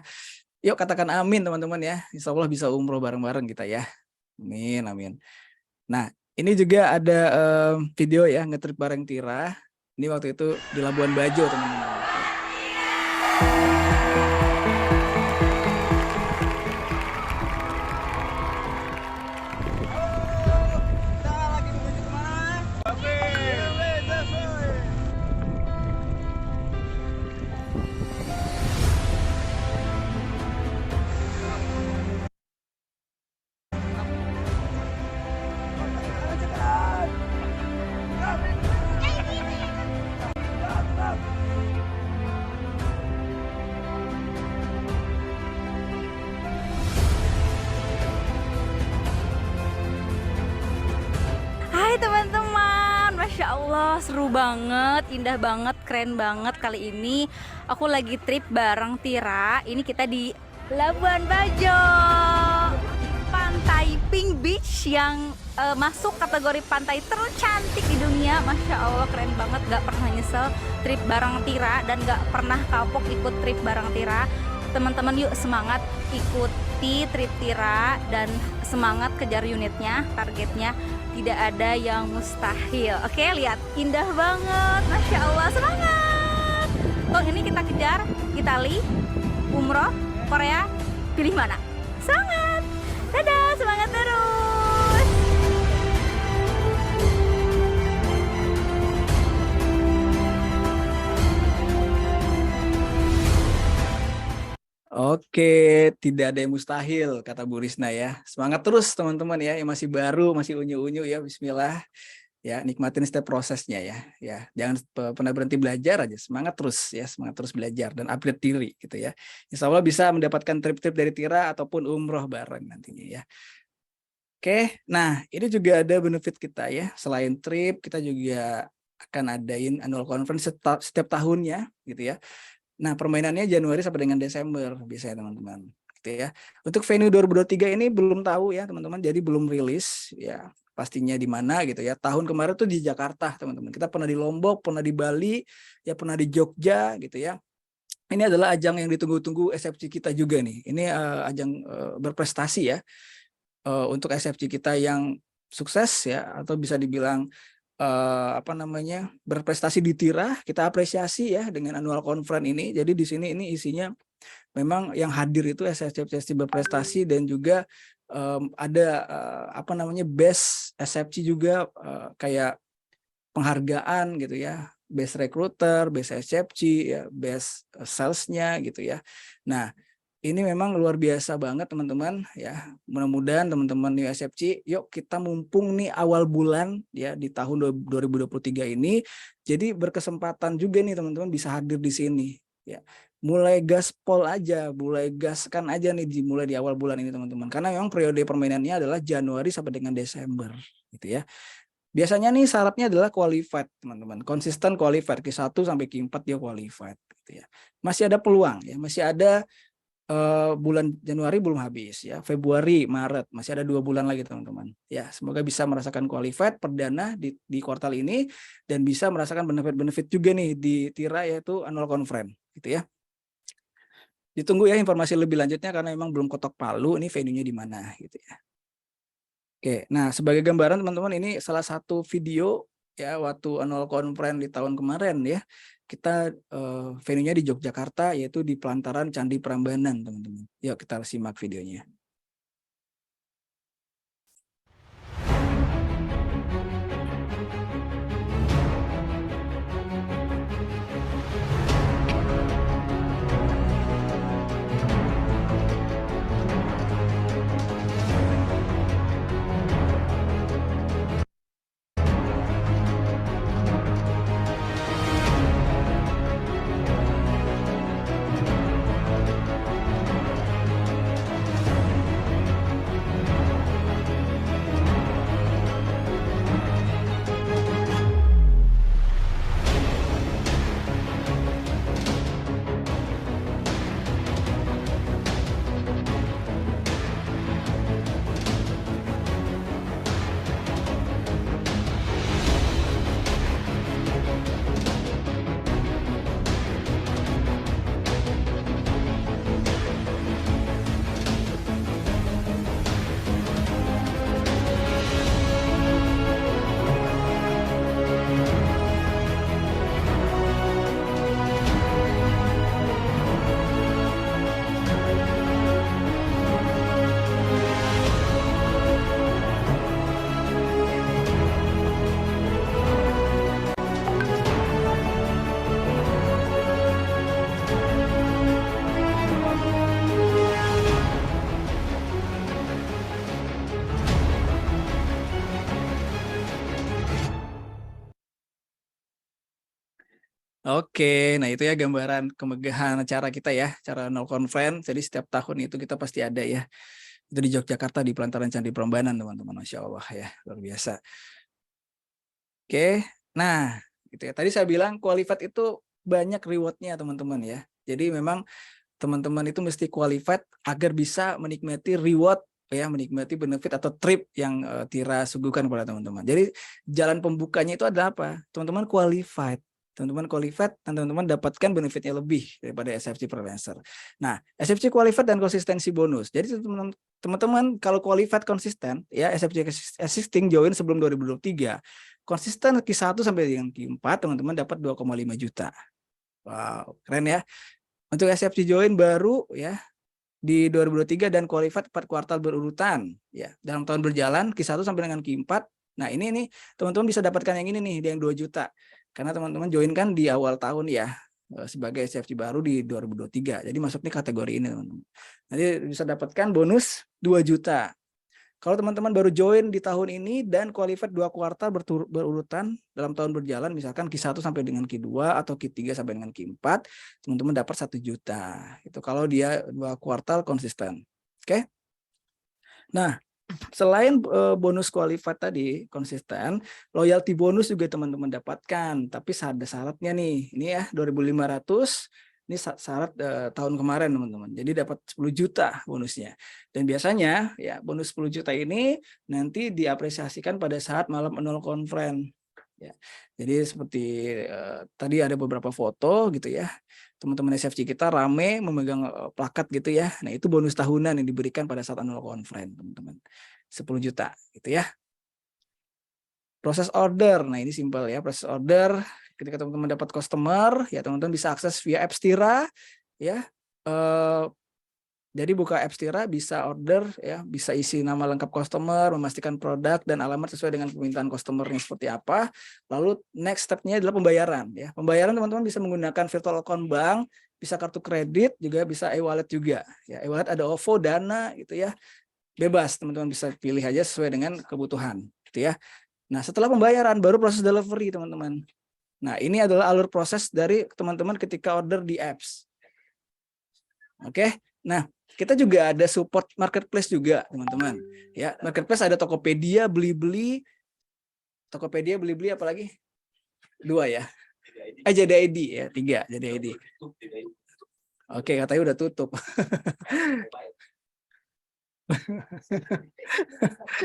S2: Yuk katakan amin teman-teman ya. Insya Allah bisa umroh bareng-bareng kita ya. Amin, amin. Nah ini juga ada video ya ngetrip bareng Tira. Ini waktu itu di Labuan Bajo teman-teman.
S6: Hai teman-teman, Masya Allah seru banget, indah banget, keren banget. Kali ini aku lagi trip bareng Tira. Ini kita di Labuan Bajo, Pantai Pink Beach yang masuk kategori pantai tercantik di dunia. Masya Allah keren banget, gak pernah nyesel trip bareng Tira dan gak pernah kapok ikut trip bareng Tira. Teman-teman yuk semangat ikuti trip Tira dan semangat kejar unitnya, targetnya. Tidak ada yang mustahil. Oke, lihat indah banget, Masya Allah, semangat. Oh ini kita kejar Itali, umroh, Korea, pilih mana? Semangat, dadah, semangat terus.
S2: Oke, tidak ada yang mustahil, kata Bu Risna ya. Semangat terus teman-teman ya, yang masih baru, masih unyu-unyu ya, bismillah. Ya, nikmatin setiap prosesnya ya. Ya, jangan pernah berhenti belajar aja, semangat terus ya, semangat terus belajar dan upgrade diri gitu ya. Insya Allah bisa mendapatkan trip-trip dari Tira ataupun umroh bareng nantinya ya. Oke, nah ini juga ada benefit kita ya. Selain trip, kita juga akan adain annual conference setiap tahunnya gitu ya. Nah, permainannya Januari sampai dengan Desember biasanya teman-teman. Gitu ya. Untuk venue 2023 ini belum tahu ya teman-teman, jadi belum rilis ya. Pastinya di mana gitu ya. Tahun kemarin tuh di Jakarta teman-teman. Kita pernah di Lombok, pernah di Bali, ya pernah di Jogja gitu ya. Ini adalah ajang yang ditunggu-tunggu SFC kita juga nih. Ini ajang berprestasi ya. Untuk SFC kita yang sukses ya, atau bisa dibilang berprestasi di Tira, kita apresiasi ya dengan annual conference ini. Jadi di sini ini isinya memang yang hadir itu SFC berprestasi dan juga ada best SFC juga, kayak penghargaan gitu ya, best recruiter, best SFC ya, best salesnya gitu ya. Nah ini memang luar biasa banget teman-teman ya. Mudah-mudahan teman-teman di SFC, yuk kita mumpung nih awal bulan ya di tahun 2023 ini. Jadi berkesempatan juga nih teman-teman bisa hadir di sini ya. Mulai gaspol aja, mulai gaskan aja nih dimulai di awal bulan ini teman-teman. Karena memang periode permainannya adalah Januari sampai dengan Desember gitu ya. Biasanya nih syaratnya adalah qualified teman-teman. Konsisten qualified Q1 sampai Q4 dia qualified gitu ya. Masih ada peluang ya, masih ada bulan Januari belum habis ya, Februari, Maret masih ada 2 bulan lagi teman-teman ya. Semoga bisa merasakan qualified perdana di kuartal ini dan bisa merasakan benefit-benefit juga nih di Tira, yaitu annual conference gitu ya. Ditunggu ya informasi lebih lanjutnya karena memang belum ketok palu ini venue-nya di mana gitu ya. Oke, nah sebagai gambaran teman-teman, ini salah satu video ya waktu annual conference di tahun kemarin ya. Kita venue-nya di Yogyakarta, yaitu di pelataran Candi Prambanan teman-teman. Yuk kita simak videonya. Oke, nah itu ya gambaran kemegahan acara kita ya, cara Nol Conference. Jadi setiap tahun itu kita pasti ada ya. Itu di Yogyakarta di Pelataran Candi Prambanan, teman-teman. Masya Allah ya, luar biasa. Oke, nah gitu ya. Tadi saya bilang qualified itu banyak rewardnya teman-teman ya. Jadi memang teman-teman itu mesti qualified agar bisa menikmati reward ya, menikmati benefit atau trip yang Tira suguhkan kepada teman-teman. Jadi jalan pembukanya itu adalah apa? Teman-teman qualified. Teman-teman qualified dan teman-teman dapatkan benefitnya lebih daripada SFC freelancer. Nah, SFC qualified dan konsistensi bonus. Jadi teman-teman kalau qualified konsisten ya, SFC existing join sebelum 2023 konsisten Q1 sampai dengan Q4 teman-teman dapat 2,5 juta. Wow, keren ya. Untuk SFC join baru ya di 2023 dan qualified 4 kuartal berurutan ya. Dalam tahun berjalan Q1 sampai dengan Q4. Nah, ini nih teman-teman bisa dapatkan yang ini nih, yang 2 juta. Karena teman-teman join kan di awal tahun ya sebagai SFC baru di 2023. Jadi masuk nih kategori ini, teman-teman. Nanti bisa dapatkan bonus 2 juta. Kalau teman-teman baru join di tahun ini dan qualified 2 kuartal berurutan dalam tahun berjalan, misalkan Q1 sampai dengan Q2 atau Q3 sampai dengan Q4, teman-teman dapat 1 juta. Itu kalau dia 2 kuartal konsisten. Oke? Nah, selain bonus qualified tadi konsisten, loyalty bonus juga teman-teman dapatkan, tapi ada syaratnya nih. Ini ya 2.500. Ini syarat tahun kemarin teman-teman. Jadi dapat 10 juta bonusnya. Dan biasanya ya bonus 10 juta ini nanti diapresiasikan pada saat malam annual conference. Ya. Jadi seperti tadi ada beberapa foto gitu ya. Teman-teman SFC kita rame memegang plakat gitu ya. Nah, itu bonus tahunan yang diberikan pada saat annual conference, teman-teman. 10 juta gitu ya. Proses order. Nah, ini simpel ya, proses order. Ketika teman-teman dapat customer, ya teman-teman bisa akses via apps Tira ya. Jadi buka apps Tira bisa order ya, bisa isi nama lengkap customer, memastikan produk dan alamat sesuai dengan permintaan customernya seperti apa. Lalu next step-nya adalah pembayaran ya. Pembayaran teman-teman bisa menggunakan virtual account bank, bisa kartu kredit, juga bisa e-wallet juga. Ya, e-wallet ada OVO, Dana gitu ya. Bebas, teman-teman bisa pilih aja sesuai dengan kebutuhan gitu ya. Nah, setelah pembayaran baru proses delivery, teman-teman. Nah, ini adalah alur proses dari teman-teman ketika order di apps. Oke. Nah, kita juga ada support marketplace juga, teman-teman. Ya, marketplace ada Tokopedia, Blibli, apalagi? 2 ya. JDID ya, 3 JDID. Oke, katanya udah tutup.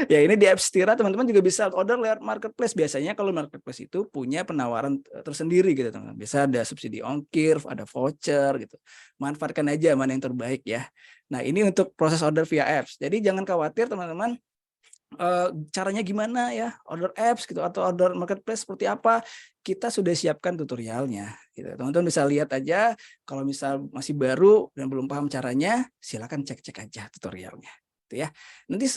S2: Ya, ini di apps Tira teman-teman juga bisa order lewat marketplace. Biasanya kalau marketplace itu punya penawaran tersendiri gitu, teman-teman. Bisa ada subsidi ongkir, ada voucher gitu. Manfaatkan aja mana yang terbaik ya. Nah, ini untuk proses order via apps. Jadi jangan khawatir teman-teman, caranya gimana ya order apps gitu atau order marketplace seperti apa, kita sudah siapkan tutorialnya gitu. Teman-teman bisa lihat aja. Kalau misal masih baru dan belum paham caranya, silakan cek-cek aja tutorialnya gitu ya.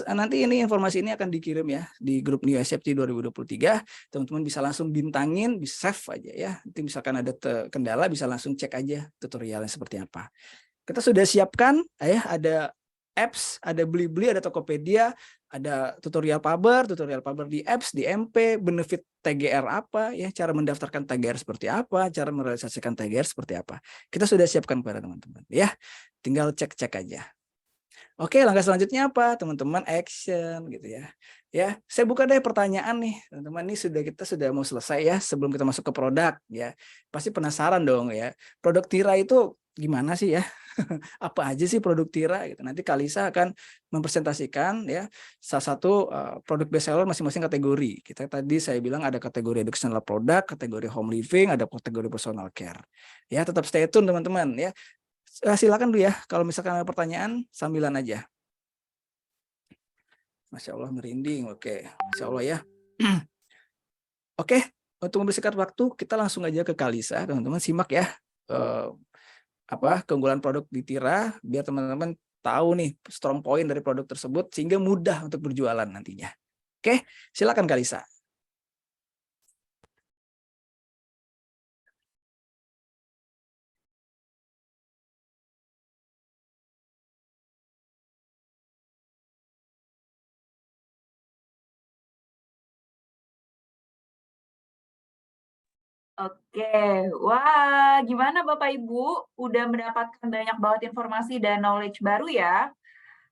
S2: Nanti ini informasi ini akan dikirim ya di grup New SFC 2023. Teman-teman bisa langsung bintangin, bisa save aja ya. Nanti misalkan ada kendala bisa langsung cek aja tutorialnya seperti apa. Kita sudah siapkan ya, ada apps, ada Blibli, ada Tokopedia, ada tutorial Paber di apps, di MP, benefit TGR apa ya, cara mendaftarkan TGR seperti apa, cara merealisasikan TGR seperti apa. Kita sudah siapkan kepada teman-teman ya. Tinggal cek-cek aja. Oke, langkah selanjutnya apa? Teman-teman action gitu ya. Ya, saya buka deh pertanyaan nih. Teman-teman, ini kita sudah mau selesai ya sebelum kita masuk ke produk ya. Pasti penasaran dong ya. Produk Tira itu gimana sih ya? Apa aja sih produk Tira gitu. Nanti Kalisa akan mempresentasikan ya salah satu produk bestseller masing-masing kategori. Kita tadi saya bilang ada kategori educational product, kategori home living, ada kategori personal care. Ya, tetap stay tune teman-teman ya. Silakan dulu ya, kalau misalkan ada pertanyaan, sambilan aja. Masya Allah merinding, oke. Masya Allah ya. Oke, untuk membersihkan waktu, kita langsung aja ke Kalisa, teman-teman. Simak ya, keunggulan produk di Tira, biar teman-teman tahu nih strong point dari produk tersebut, sehingga mudah untuk berjualan nantinya. Oke, silakan Kalisa.
S1: Oke, wah gimana Bapak Ibu? Udah mendapatkan banyak banget informasi dan knowledge baru ya?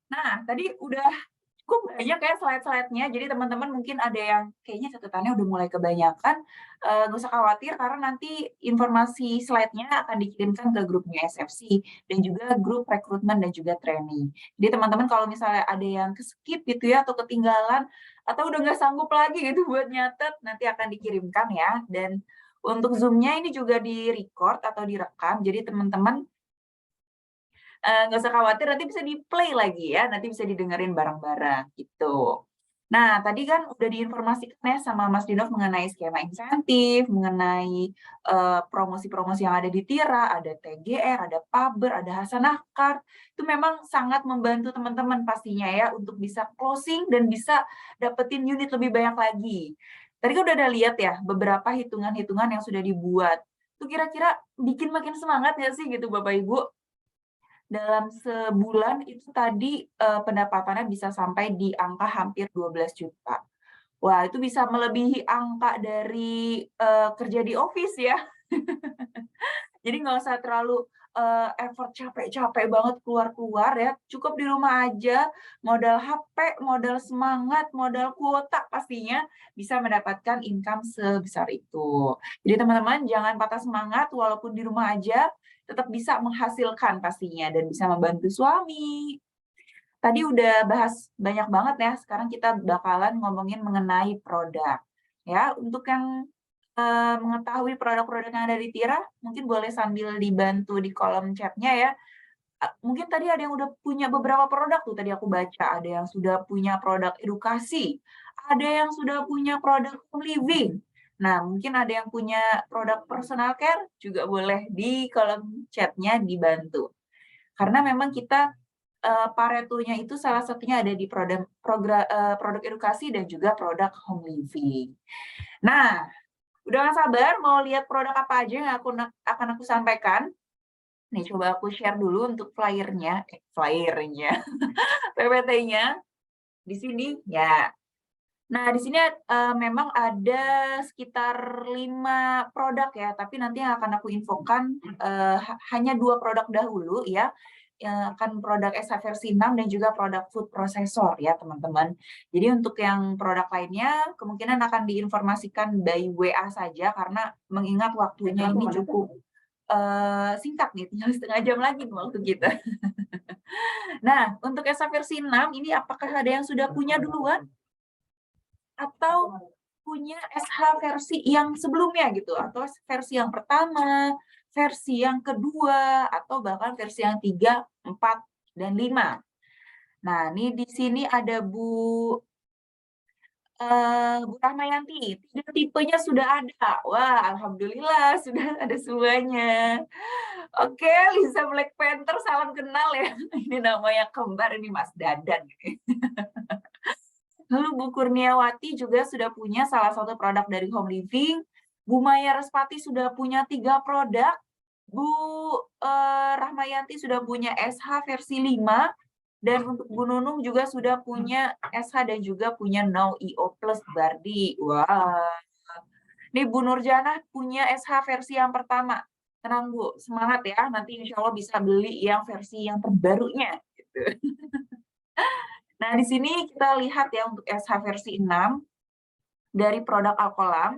S1: Nah, tadi udah cukup banyak ya slide-slide-nya, jadi teman-teman mungkin ada yang kayaknya catatannya udah mulai kebanyakan, nggak usah khawatir karena nanti informasi slide-nya akan dikirimkan ke grupnya SFC dan juga grup rekrutmen dan juga training. Jadi teman-teman kalau misalnya ada yang ke-skip gitu ya atau ketinggalan atau udah nggak sanggup lagi gitu buat nyatet, nanti akan dikirimkan ya. Dan untuk Zoom-nya ini juga di-record atau direkam, jadi teman-teman nggak usah khawatir nanti bisa di-play lagi ya, nanti bisa didengerin bareng-bareng gitu. Nah, tadi kan udah diinformasikan ya sama Mas Dinov mengenai skema insentif, mengenai promosi-promosi yang ada di Tira, ada TGR, ada Paber, ada Hasanah Card. Itu memang sangat membantu teman-teman pastinya ya untuk bisa closing dan bisa dapetin unit lebih banyak lagi. Tadi kan udah ada lihat ya beberapa hitungan-hitungan yang sudah dibuat. Itu kira-kira bikin makin semangat nggak sih gitu Bapak Ibu? Dalam sebulan itu tadi, pendapatannya bisa sampai di angka hampir 12 juta. Wah, itu bisa melebihi angka dari, kerja di office ya. Jadi nggak usah terlalu, effort capek-capek banget keluar-keluar ya, cukup di rumah aja, modal HP, modal semangat, modal kuota pastinya bisa mendapatkan income sebesar itu. Jadi teman-teman jangan patah semangat walaupun di rumah aja, tetap bisa menghasilkan pastinya dan bisa membantu suami. Tadi udah bahas banyak banget ya, sekarang kita bakalan ngomongin mengenai produk. Ya, untuk yang mengetahui produk-produk yang ada di Tira, mungkin boleh sambil dibantu di kolom chat-nya ya. Mungkin tadi ada yang udah punya beberapa produk tuh tadi aku baca, ada yang sudah punya produk edukasi, ada yang sudah punya produk home living. Nah, mungkin ada yang punya produk personal care, juga boleh di kolom chat-nya dibantu. Karena memang kita Paretonya itu salah satunya ada di produk edukasi dan juga produk home living. Nah, udah nggak sabar mau lihat produk apa aja yang akan aku sampaikan. Nih coba aku share dulu untuk flyernya, PPT-nya di sini ya. Nah, di sini memang ada sekitar 5 produk ya, tapi nanti yang akan aku infokan hanya 2 produk dahulu ya. Akan produk SH versi 6 dan juga produk food processor ya, teman-teman. Jadi untuk yang produk lainnya kemungkinan akan diinformasikan by WA saja karena mengingat waktunya ini cukup singkat nih, tinggal setengah jam lagi nih waktu kita. Nah, untuk SH versi 6 ini apakah ada yang sudah punya duluan? Atau punya SH versi yang sebelumnya gitu, atau versi yang pertama, versi yang kedua, atau bahkan versi yang 3, 4, dan 5. Nah, ini di sini ada Bu Rahmayanti, 3 tipenya sudah ada. Wah, alhamdulillah sudah ada semuanya. Oke, Lisa Black Panther, salam kenal ya. Ini namanya kembar ini Mas Dadan. Lalu Bu Kurniawati juga sudah punya salah satu produk dari home living. Bu Maya Respati sudah punya 3 produk. Bu Rahmayanti sudah punya SH versi 5. Dan untuk Bu Nunung juga sudah punya SH dan juga punya Now IO Plus Bardi. Wah. Nih Bu Nurjanah punya SH versi yang pertama. Tenang Bu, semangat ya. Nanti insya Allah bisa beli yang versi yang terbarunya. Gitu. Nah, di sini kita lihat ya untuk SH versi 6 dari produk Alkolam.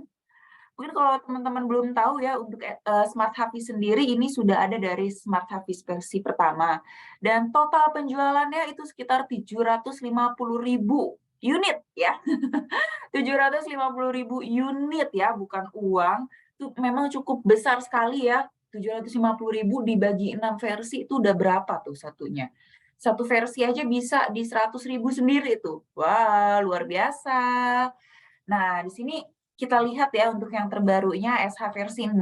S1: Mungkin kalau teman-teman belum tahu ya, untuk Smart Hafiz sendiri ini sudah ada dari Smart Hafiz versi pertama. Dan total penjualannya itu sekitar 750.000 unit ya. 750.000 unit ya, bukan uang. Itu memang cukup besar sekali ya. 750.000 dibagi 6 versi itu udah berapa tuh satunya? Satu versi aja bisa di 100.000 sendiri tuh. Wah, luar biasa. Nah, di sini kita lihat ya untuk yang terbarunya SH versi 6.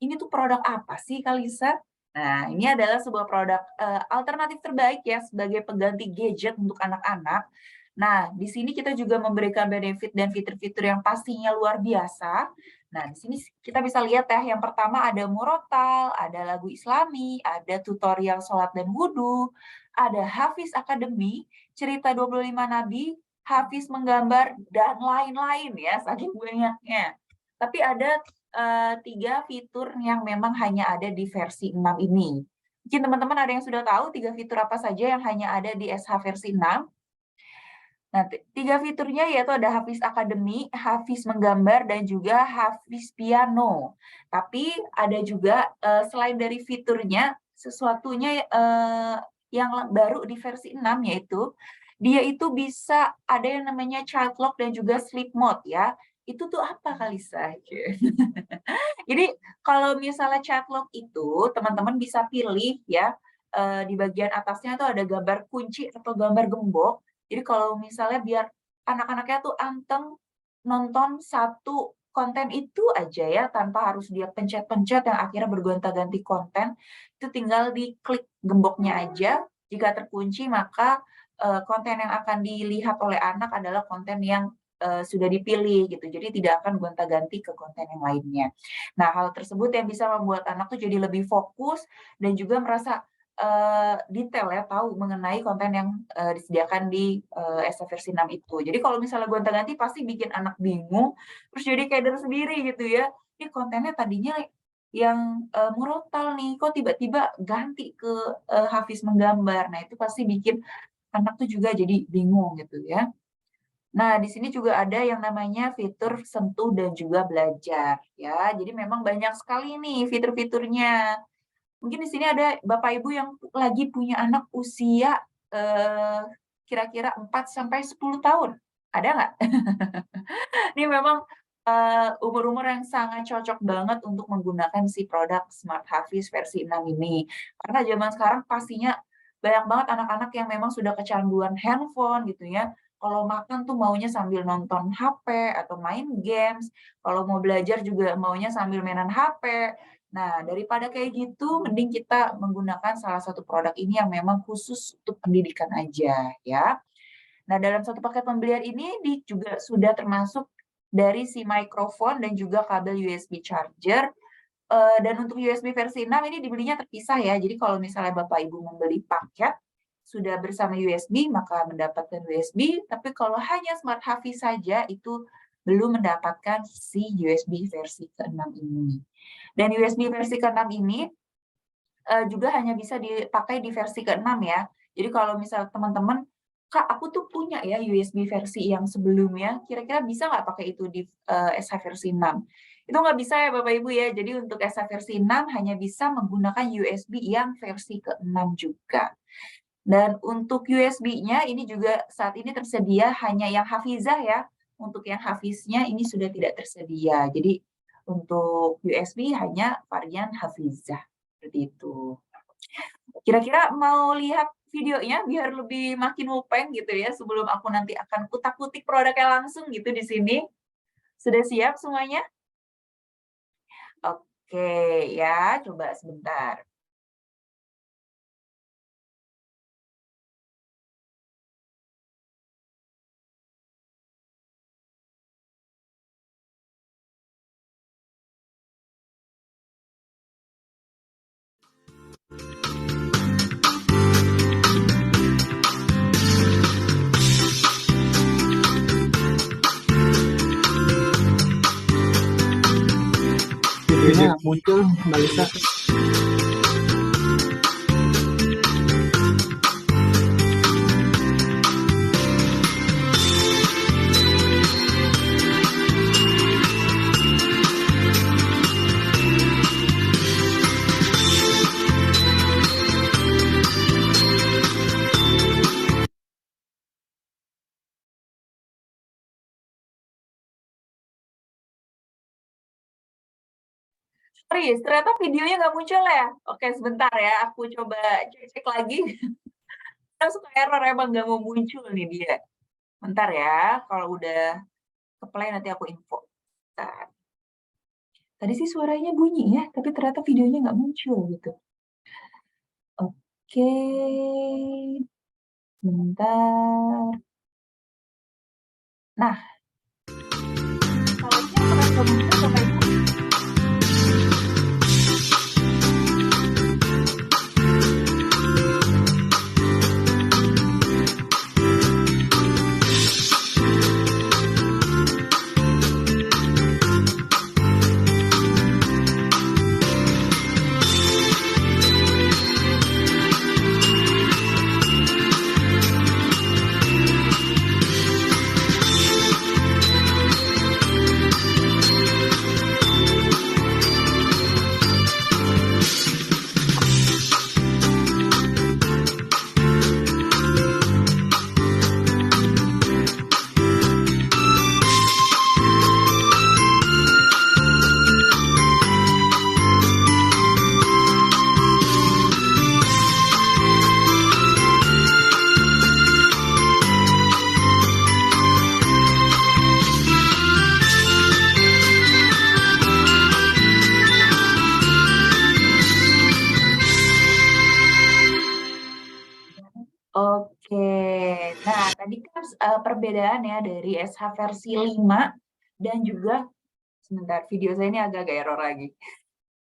S1: Ini tuh produk apa sih, Kalisa? Nah, ini adalah sebuah produk alternatif terbaik ya sebagai pengganti gadget untuk anak-anak. Nah, di sini kita juga memberikan benefit dan fitur-fitur yang pastinya luar biasa. Nah, di sini kita bisa lihat ya, yang pertama ada murotal, ada lagu Islami, ada tutorial sholat dan wudhu, ada Hafiz Academy, cerita 25 Nabi, Hafiz menggambar, dan lain-lain ya, saking banyaknya. Tapi ada 3 fitur yang memang hanya ada di versi 6 ini. Mungkin teman-teman ada yang sudah tahu 3 fitur apa saja yang hanya ada di SH versi 6. Nah, 3 fiturnya yaitu ada Hafiz Academy, Hafiz Menggambar, dan juga Hafiz Piano. Tapi ada juga selain dari fiturnya, sesuatunya yang baru di versi 6 yaitu dia itu bisa ada yang namanya child lock dan juga sleep mode ya. Itu tuh apa Kalisa? Jadi kalau misalnya child lock itu teman-teman bisa pilih ya, di bagian atasnya tuh ada gambar kunci atau gambar gembok. Jadi kalau misalnya biar anak-anaknya tuh anteng nonton satu konten itu aja ya, tanpa harus dia pencet-pencet yang akhirnya bergonta-ganti konten, itu tinggal diklik gemboknya aja. Jika terkunci maka konten yang akan dilihat oleh anak adalah konten yang sudah dipilih gitu. Jadi tidak akan gonta-ganti ke konten yang lainnya. Nah, hal tersebut yang bisa membuat anak tuh jadi lebih fokus dan juga merasa detail ya, tahu mengenai konten yang disediakan di SH versi 6 itu. Jadi kalau misalnya gonta-ganti pasti bikin anak bingung, terus jadi keder sendiri gitu ya. Ini kontennya tadinya yang murotal nih, kok tiba-tiba ganti ke Hafiz Menggambar. Nah, itu pasti bikin anak tuh juga jadi bingung gitu ya. Nah, di sini juga ada yang namanya fitur sentuh dan juga belajar ya. Jadi memang banyak sekali nih fitur-fiturnya. Mungkin di sini ada Bapak Ibu yang lagi punya anak usia kira-kira 4-10 tahun. Ada nggak? Ini memang umur-umur yang sangat cocok banget untuk menggunakan si produk Smart Hafiz versi 6 ini. Karena zaman sekarang pastinya banyak banget anak-anak yang memang sudah kecanduan handphone gitu ya. Kalau makan tuh maunya sambil nonton HP atau main games. Kalau mau belajar juga maunya sambil mainan HP. Nah, daripada kayak gitu, mending kita menggunakan salah satu produk ini yang memang khusus untuk pendidikan aja, ya. Nah, dalam satu paket pembelian ini juga sudah termasuk dari si mikrofon dan juga kabel USB charger. Dan untuk USB versi 6 ini dibelinya terpisah ya. Jadi kalau misalnya Bapak Ibu membeli paket sudah bersama USB, maka mendapatkan USB. Tapi kalau hanya Smart Hafiz saja, itu belum mendapatkan si USB versi ke-6 ini. Dan USB versi ke-6 ini juga hanya bisa dipakai di versi ke-6 ya. Jadi kalau misal teman-teman, Kak, aku tuh punya ya USB versi yang sebelumnya, kira-kira bisa nggak pakai itu di SH versi 6? Itu nggak bisa ya Bapak Ibu ya. Jadi untuk SH versi 6 hanya bisa menggunakan USB yang versi ke-6 juga. Dan untuk USB-nya ini juga saat ini tersedia hanya yang Hafizah ya. Untuk yang Hafiznya ini sudah tidak tersedia. Jadi untuk USB hanya varian Hafizah. Seperti itu. Kira-kira mau lihat videonya biar lebih makin mupeng gitu ya, sebelum aku nanti akan kutak-kutik produknya langsung gitu di sini. Sudah siap semuanya? Oke ya, coba sebentar.
S3: Videonya muncul Mbak Lisa.
S1: Riz, ternyata videonya nggak muncul ya? Oke, sebentar ya, aku coba cek lagi. Kita suka error, emang nggak mau muncul nih dia. Bentar ya, kalau udah ke-play nanti aku info. Bentar. Tadi sih suaranya bunyi ya, tapi ternyata videonya nggak muncul gitu. Oke, bentar. Nah, kalau ini apakah nggak muncul Bapak Ibu? tadi kan perbedaan ya dari SH versi 5 dan juga sebentar, video saya ini agak-agak error lagi.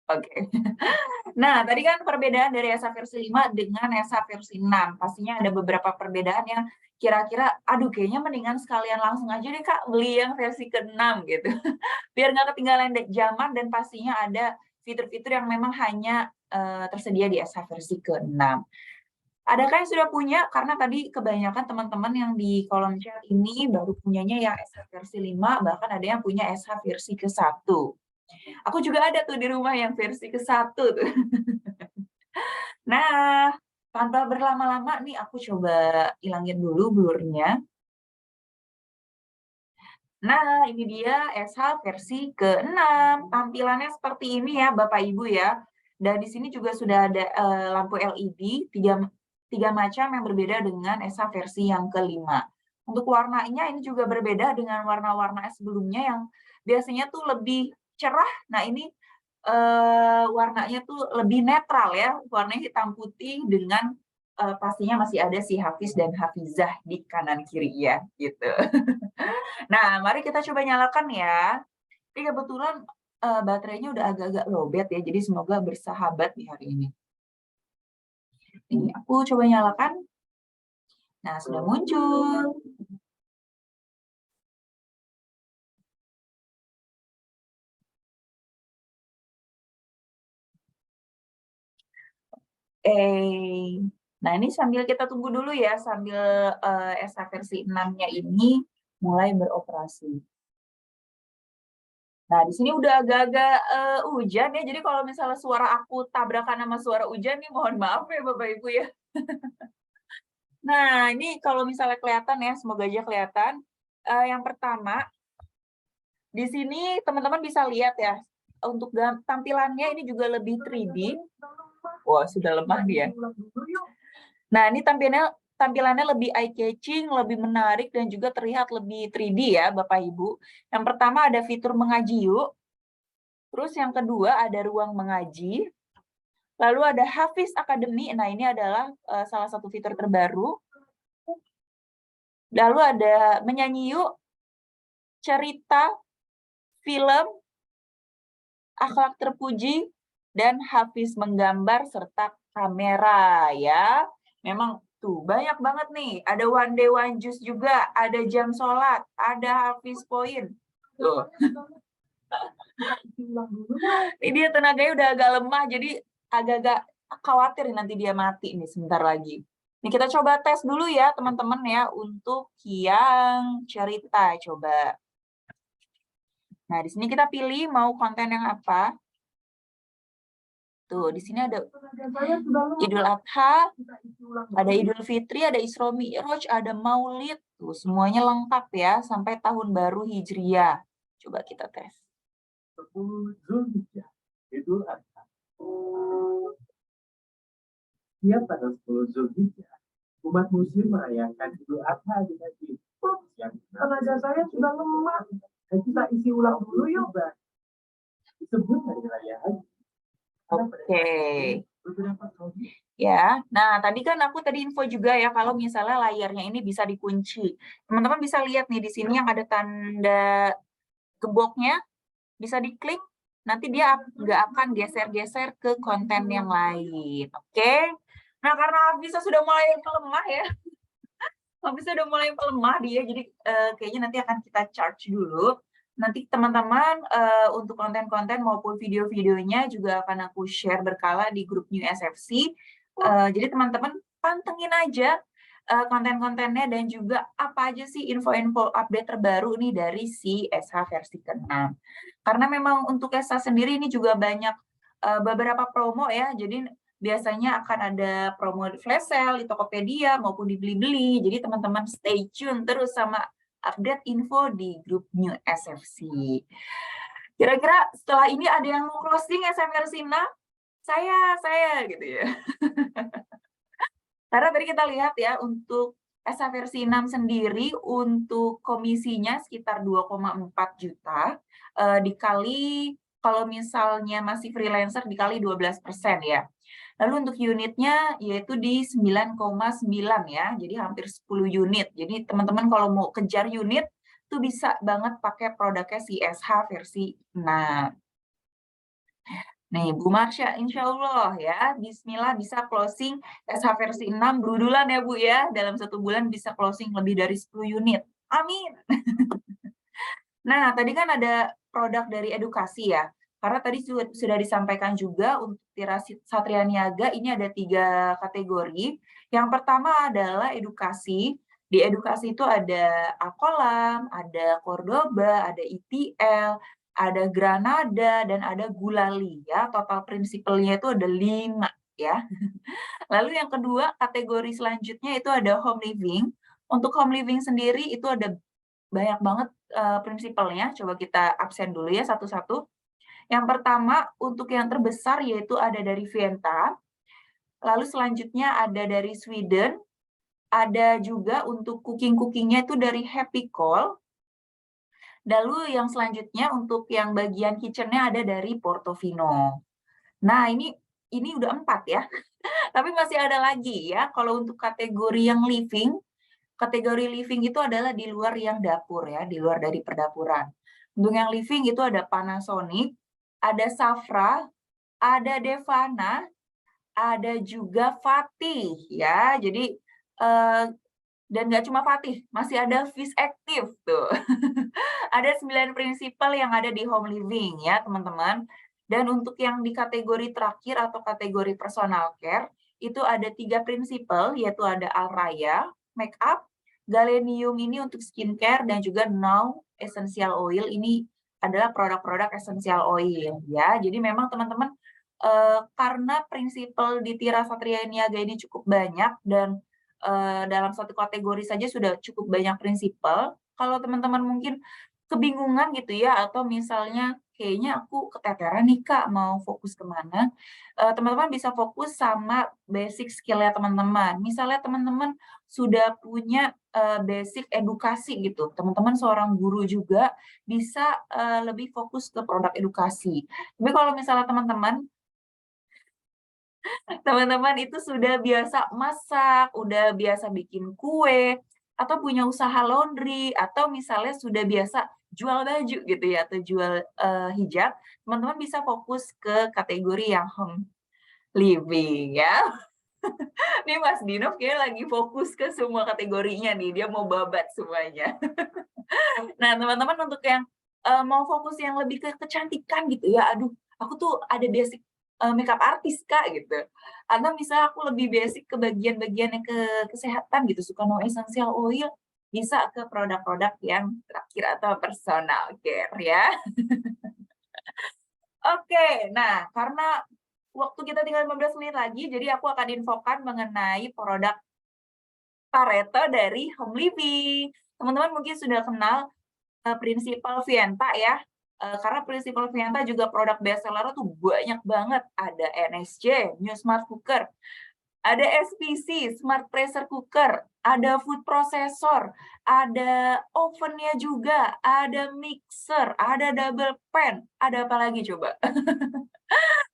S1: Oke. Nah, tadi kan perbedaan dari SH versi 5 dengan SH versi 6. Pastinya ada beberapa perbedaan yang kira-kira, aduh kayaknya mendingan sekalian langsung aja deh Kak, beli yang versi ke-6 gitu. Biar nggak ketinggalan zaman dan pastinya ada fitur-fitur yang memang hanya tersedia di SH versi ke-6. Adakah yang sudah punya? Karena tadi kebanyakan teman-teman yang di kolom chat ini baru punyanya yang SH versi 5, bahkan ada yang punya SH versi ke-1. Aku juga ada tuh di rumah yang versi ke-1 tuh. Nah, tanpa berlama-lama nih aku coba ilangin dulu blurnya. Nah, ini dia SH versi ke-6. Tampilannya seperti ini ya Bapak Ibu ya. Dan di sini juga sudah ada lampu LED, tiga macam yang berbeda dengan SH versi yang ke-5. Untuk warnanya ini juga berbeda dengan warna-warna sebelumnya yang biasanya tuh lebih cerah. Nah, ini warnanya tuh lebih netral ya, warnanya hitam putih dengan pastinya masih ada si Hafiz dan Hafizah di kanan kiri ya, gitu. Nah, mari kita coba nyalakan ya. Ini kebetulan baterainya udah agak-agak lowbat ya, jadi semoga bersahabat di hari ini. Ini aku coba nyalakan. Nah, sudah muncul. Nah ini sambil kita tunggu dulu ya, sambil SH versi 6-nya ini mulai beroperasi. Nah, di sini udah agak-agak hujan ya, jadi kalau misalnya suara aku tabrakan sama suara hujan nih, mohon maaf ya Bapak Ibu ya. Nah, ini kalau misalnya kelihatan ya, semoga aja kelihatan. Yang pertama, di sini teman-teman bisa lihat ya, untuk tampilannya ini juga lebih 3D. Wah, sudah lemah dia. Nah, ini tampilannya lebih eye-catching, lebih menarik, dan juga terlihat lebih 3D ya, Bapak Ibu. Yang pertama ada fitur mengaji yuk. Terus yang kedua ada ruang mengaji. Lalu ada Hafiz Academy. Nah, ini adalah salah satu fitur terbaru. Lalu ada menyanyi yuk, cerita, film, akhlak terpuji, dan Hafiz menggambar serta kamera ya. Memang tuh banyak banget nih. Ada one day one juice juga, ada jam sholat, ada Hafiz point. Tuh. Ini dia tenaganya udah agak lemah, jadi agak-agak khawatir nanti dia mati nih sebentar lagi. Ini kita coba tes dulu ya teman-teman ya untuk yang cerita coba. Nah, di sini kita pilih mau konten yang apa. Tuh, di sini ada Idul Adha, ada Idul Fitri, ada Isra Mi'raj, ada Maulid. Tuh, semuanya lengkap ya sampai tahun baru Hijriah. Coba kita tes.
S3: 10 Zulhijjah, Idul Adha. Tiap tanggal 10 Zulhijjah, umat muslim merayakan Idul Adha di Haji. Yang tenaga saya sudah lemah. Kita isi ulang dulu yuk, Mbak. Disebut hari raya Haji.
S1: Oke. Ya, nah tadi kan aku info juga ya kalau misalnya layarnya ini bisa dikunci. Teman-teman bisa lihat nih di sini yang ada tanda gemboknya, bisa diklik, nanti dia nggak akan geser-geser ke konten yang lain. Oke? Nah, karena Hafizah sudah mulai melemah ya. Hafizah sudah mulai melemah dia, jadi kayaknya nanti akan kita charge dulu. Nanti teman-teman untuk konten-konten maupun video-videonya juga akan aku share berkala di grup New SFC. Jadi teman-teman pantengin aja konten-kontennya dan juga apa aja sih info-info update terbaru nih dari si SH versi ke-6. Karena memang untuk SH sendiri ini juga banyak beberapa promo ya, jadi biasanya akan ada promo di flash sale, di Tokopedia maupun di Blibli. Jadi teman-teman stay tune terus sama update info di grup New SFC. Kira-kira setelah ini ada yang mau closing SH versi 6? Saya gitu ya. Karena tadi kita lihat ya untuk SH versi 6 sendiri untuk komisinya sekitar 2,4 juta dikali kalau misalnya masih freelancer dikali 12% ya. Lalu untuk unitnya yaitu di 9,9 ya, jadi hampir 10 unit. Jadi teman-teman kalau mau kejar unit, tuh bisa banget pakai produknya si SH versi 6. Nih, Bu Marsha, insya Allah ya, bismillah bisa closing SH versi 6, berudulan ya Bu ya, dalam 1 bulan bisa closing lebih dari 10 unit. Amin. Nah, tadi kan ada produk dari edukasi ya, karena tadi sudah disampaikan juga untuk Tira Satria Niaga ini ada 3 kategori. Yang pertama adalah edukasi. Di edukasi itu ada Akolam, ada Cordoba, ada ITL, ada Granada, dan ada Gulali ya. Total prinsipalnya itu ada 5 ya. Lalu yang kedua, kategori selanjutnya itu ada home living. Untuk home living sendiri itu ada banyak banget prinsipalnya. Coba kita absen dulu ya satu-satu. Yang pertama, untuk yang terbesar yaitu ada dari Vienta. Lalu selanjutnya ada dari Sweden. Ada juga untuk cooking-cookingnya itu dari Happy Call. Lalu yang selanjutnya untuk yang bagian kitchennya ada dari Portofino. Nah, ini udah 4 ya. Tapi masih ada lagi ya. Kalau untuk kategori yang living, kategori living itu adalah di luar yang dapur ya, di luar dari perdapuran. Untuk yang living itu ada Panasonic, ada Safra, ada Devana, ada juga Fatih ya. Jadi dan nggak cuma Fatih, masih ada Vis Active tuh. Ada 9 prinsipal yang ada di home living ya teman-teman. Dan untuk yang di kategori terakhir atau kategori personal care, itu ada 3 prinsipal, yaitu ada Alraya, make up, Galenium ini untuk skincare, dan juga Now Essential Oil ini adalah produk-produk essential oil ya. Jadi memang teman-teman karena prinsipal di Tira Satria Niaga ini cukup banyak dan dalam satu kategori saja sudah cukup banyak prinsipal. Kalau teman-teman mungkin kebingungan gitu ya, atau misalnya kayaknya aku keteteran nih Kak, mau fokus kemana, teman-teman bisa fokus sama basic skill-nya teman-teman. Misalnya teman-teman sudah punya basic edukasi gitu, teman-teman seorang guru juga bisa lebih fokus ke produk edukasi. Tapi kalau misalnya teman-teman itu sudah biasa masak, udah biasa bikin kue, atau punya usaha laundry, atau misalnya sudah biasa jual baju gitu ya, atau jual hijab, teman-teman bisa fokus ke kategori yang home living ya. Nih Mas Dino kayak lagi fokus ke semua kategorinya nih, dia mau babat semuanya. Nah teman-teman untuk yang mau fokus yang lebih ke kecantikan gitu ya, aduh aku tuh ada basic makeup artist Kak gitu. Atau misalnya aku lebih basic ke bagian-bagian yang ke kesehatan gitu, suka Now Essential Oil, bisa ke produk-produk yang terakhir atau personal care ya. Oke, nah karena waktu kita tinggal 15 menit lagi, jadi aku akan infokan mengenai produk Pareto dari home living. Teman-teman mungkin sudah kenal prinsipal Vienta ya. Karena prinsipal Vienta juga produk bestseller tuh banyak banget. Ada NSC, New Smart Cooker, ada SPC, Smart Pressure Cooker, ada food processor, ada ovennya juga, ada mixer, ada double pan, ada apa lagi coba?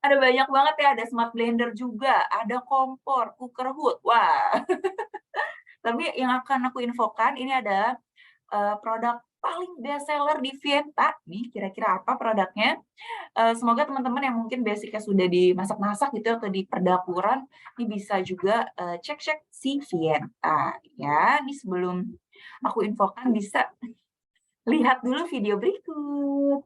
S1: Ada banyak banget ya, ada smart blender juga, ada kompor, cooker hood, wah. Tapi yang akan aku infokan ini adalah produk paling best seller di Vienta. Nih, kira-kira apa produknya? Semoga teman-teman yang mungkin basicnya sudah dimasak-masak gitu atau di perdapuran, ini bisa juga cek-cek si Vienta. Ya, ini sebelum aku infokan bisa lihat dulu video berikut.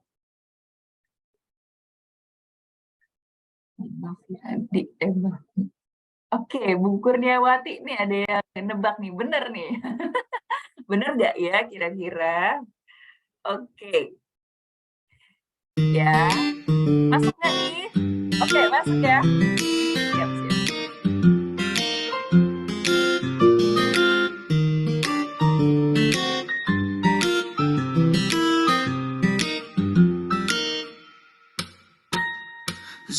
S1: Oke, Bu Kurniawati nih ada yang nebak nih, bener nih. Bener nggak ya kira-kira? Oke. Ya, masuk nggak nih? Oke, masuk ya. Siap, siap.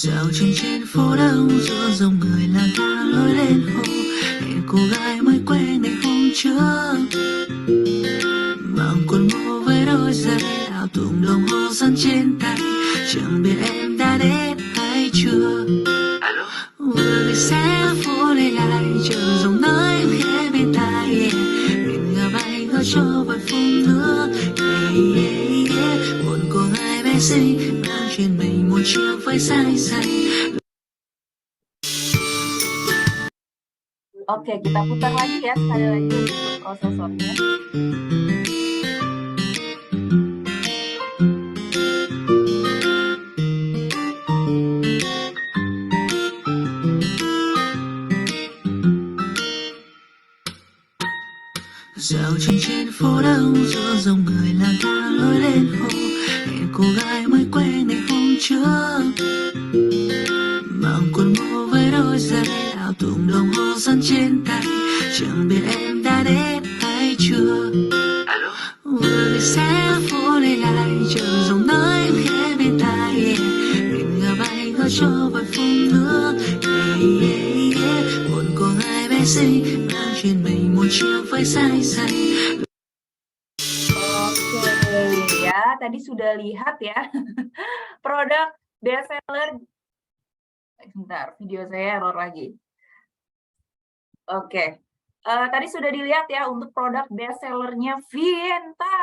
S7: Dạo chân trên phố đông giữa dòng người là ga lối lên hồ, hẹn cô gái mới quen ngày hôm trước, mang quần màu với đôi giày áo thùng đồng hồ dẫn trên tay, chẳng biết em đã đến hay chưa. Vừa người sẽ phố lấy lại chờ giọng nói em khẽ bên tai, mình ngả bay ngỡ cho vài phút nữa. Một cô gái bé xinh mang trên mình một chiếc váy dài xanh.
S1: Oke, kita putar lagi ya sekali lagi untuk prosesornya.
S7: Dạo chân trên phố đông giữa dòng người lang thang lối lên hồ, hẹn cô gái mới quen ngày hôm trước. Mang quần bò với đôi giày áo thun đồng hồ săn trên tay, chẳng biết em đã đến hay chưa. Vừa người xe phố lấy lại chờ giọng nói em khẽ bên tai, mình ngả bay ngỡ cho vài phút nữa. Một cô gái bé xinh mang trên mình một chiếc váy dài xanh.
S1: Oke, ya tadi sudah lihat ya produk bestseller. Sebentar, video saya error lagi. Oke, tadi sudah dilihat ya untuk produk bestsellernya Vienta.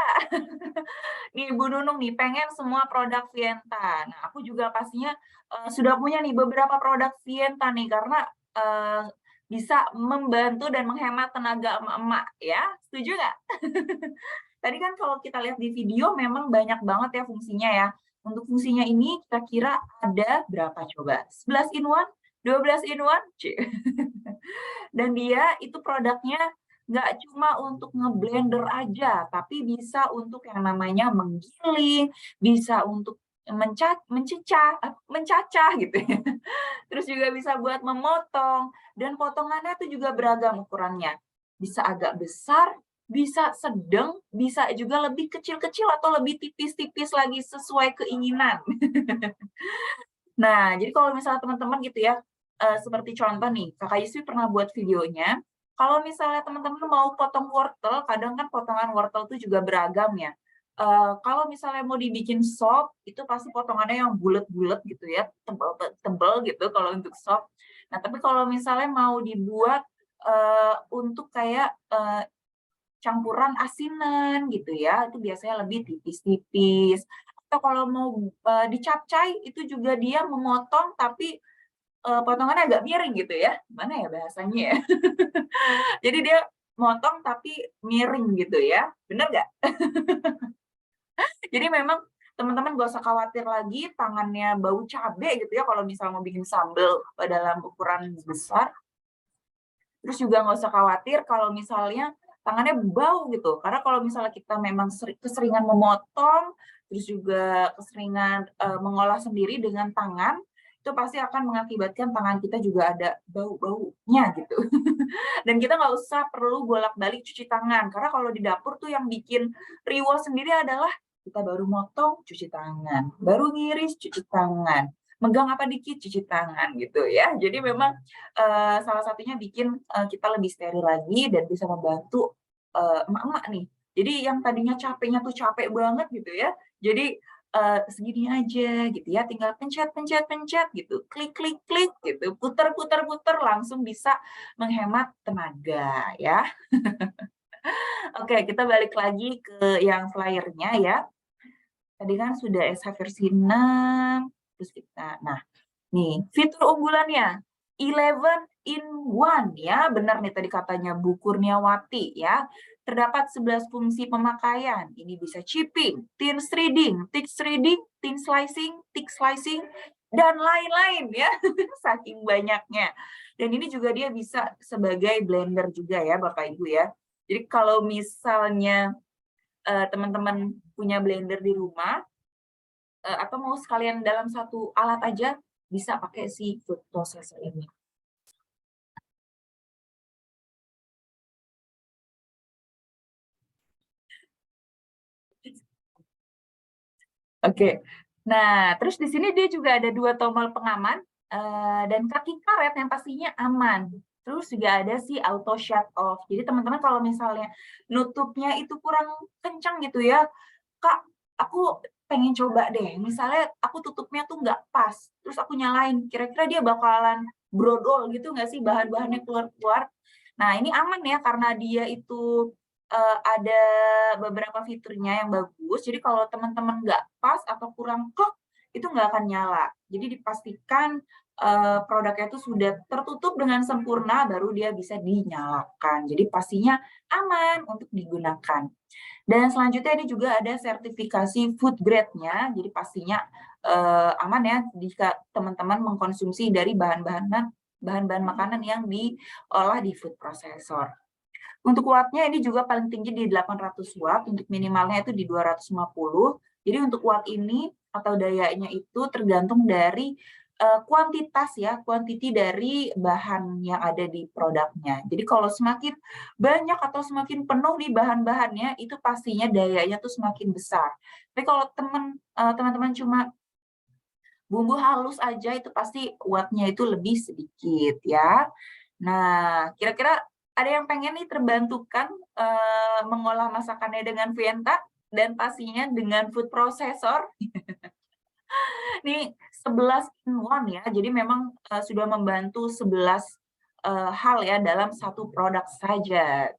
S1: Nih Bu Nunung nih pengen semua produk Vienta. Nah aku juga pastinya sudah punya nih beberapa produk Vienta nih karena bisa membantu dan menghemat tenaga emak-emak ya. Setuju nggak? Tadi kan kalau kita lihat di video memang banyak banget ya fungsinya ya. Untuk fungsinya ini kira-kira ada berapa coba? 11 in 1? 12 in 1? Dan dia itu produknya nggak cuma untuk ngeblender aja, tapi bisa untuk yang namanya menggiling, bisa untuk mencacah gitu ya. Terus juga bisa buat memotong, dan potongannya itu juga beragam ukurannya. Bisa agak besar, bisa sedang, bisa juga lebih kecil-kecil atau lebih tipis-tipis lagi sesuai keinginan. Nah, jadi kalau misalnya teman-teman gitu ya, seperti contoh nih, Kakak Yuswi pernah buat videonya, kalau misalnya teman-teman mau potong wortel, kadang kan potongan wortel itu juga beragam ya. Kalau misalnya mau dibikin sop, itu pasti potongannya yang bulat-bulat gitu ya, tebal gitu kalau untuk sop. Nah, tapi kalau misalnya mau dibuat untuk kayak campuran asinan gitu ya, itu biasanya lebih tipis-tipis. Atau kalau mau dicapcay, itu juga dia memotong tapi potongannya agak miring gitu ya. Gimana ya bahasanya ya? Jadi dia motong tapi miring gitu ya. Bener nggak? Jadi memang teman-teman gak usah khawatir lagi tangannya bau cabai gitu ya kalau misalnya mau bikin sambal dalam ukuran besar. Terus juga nggak usah khawatir kalau misalnya tangannya bau gitu. Karena kalau misalnya kita memang keseringan memotong, terus juga keseringan mengolah sendiri dengan tangan, itu pasti akan mengakibatkan tangan kita juga ada bau-baunya gitu. Dan kita nggak usah perlu bolak-balik cuci tangan. Karena kalau di dapur tuh yang bikin riwah sendiri adalah kita baru motong, cuci tangan. Baru ngiris, cuci tangan. Megang apa dikit, cuci tangan gitu ya. Jadi memang salah satunya bikin kita lebih steril lagi dan bisa membantu emak-emak nih. Jadi yang tadinya capeknya tuh capek banget gitu ya. Jadi segini aja gitu ya, tinggal pencet gitu, klik gitu, puter langsung bisa menghemat tenaga ya. Oke, kita balik lagi ke yang flyernya ya. Tadi kan sudah SH versi 6, terus kita, nah nih fitur unggulannya 11 in 1 ya, benar nih tadi katanya Bu Kurniawati ya. Terdapat 11 fungsi pemakaian. Ini bisa chipping, thin shredding, thick shredding, thin slicing, thick slicing, dan lain-lain ya. Saking banyaknya. Dan ini juga dia bisa sebagai blender juga ya Bapak Ibu ya. Jadi kalau misalnya teman-teman punya blender di rumah, atau mau sekalian dalam satu alat aja, bisa pakai si food processor ini. Oke, nah terus di sini dia juga ada 2 tombol pengaman dan kaki karet yang pastinya aman. Terus juga ada si auto shut off. Jadi teman-teman kalau misalnya nutupnya itu kurang kencang gitu ya, Kak, aku pengen coba deh, misalnya aku tutupnya tuh nggak pas, terus aku nyalain, kira-kira dia bakalan brodol gitu nggak sih, bahan-bahannya keluar-keluar. Nah, ini aman ya, karena dia itu ada beberapa fiturnya yang bagus, jadi kalau teman-teman nggak pas atau kurang klek, itu nggak akan nyala. Jadi dipastikan produknya itu sudah tertutup dengan sempurna, baru dia bisa dinyalakan. Jadi pastinya aman untuk digunakan. Dan selanjutnya ini juga ada sertifikasi food grade-nya, jadi pastinya aman ya jika teman-teman mengkonsumsi dari bahan-bahan makanan yang diolah di food processor. Untuk wattnya ini juga paling tinggi di 800 watt, untuk minimalnya itu di 250. Jadi untuk watt ini atau dayanya itu tergantung dari kuantitas ya, kuantiti dari bahan yang ada di produknya. Jadi kalau semakin banyak atau semakin penuh nih bahan-bahannya, itu pastinya dayanya tuh semakin besar. Tapi kalau teman-teman cuma bumbu halus aja, itu pasti wattnya itu lebih sedikit ya. Nah, kira-kira ada yang pengen nih terbantukan mengolah masakannya dengan Vienta dan pastinya dengan food processor. Ini 11 in 1 ya, jadi memang sudah membantu 11 hal ya dalam satu produk saja.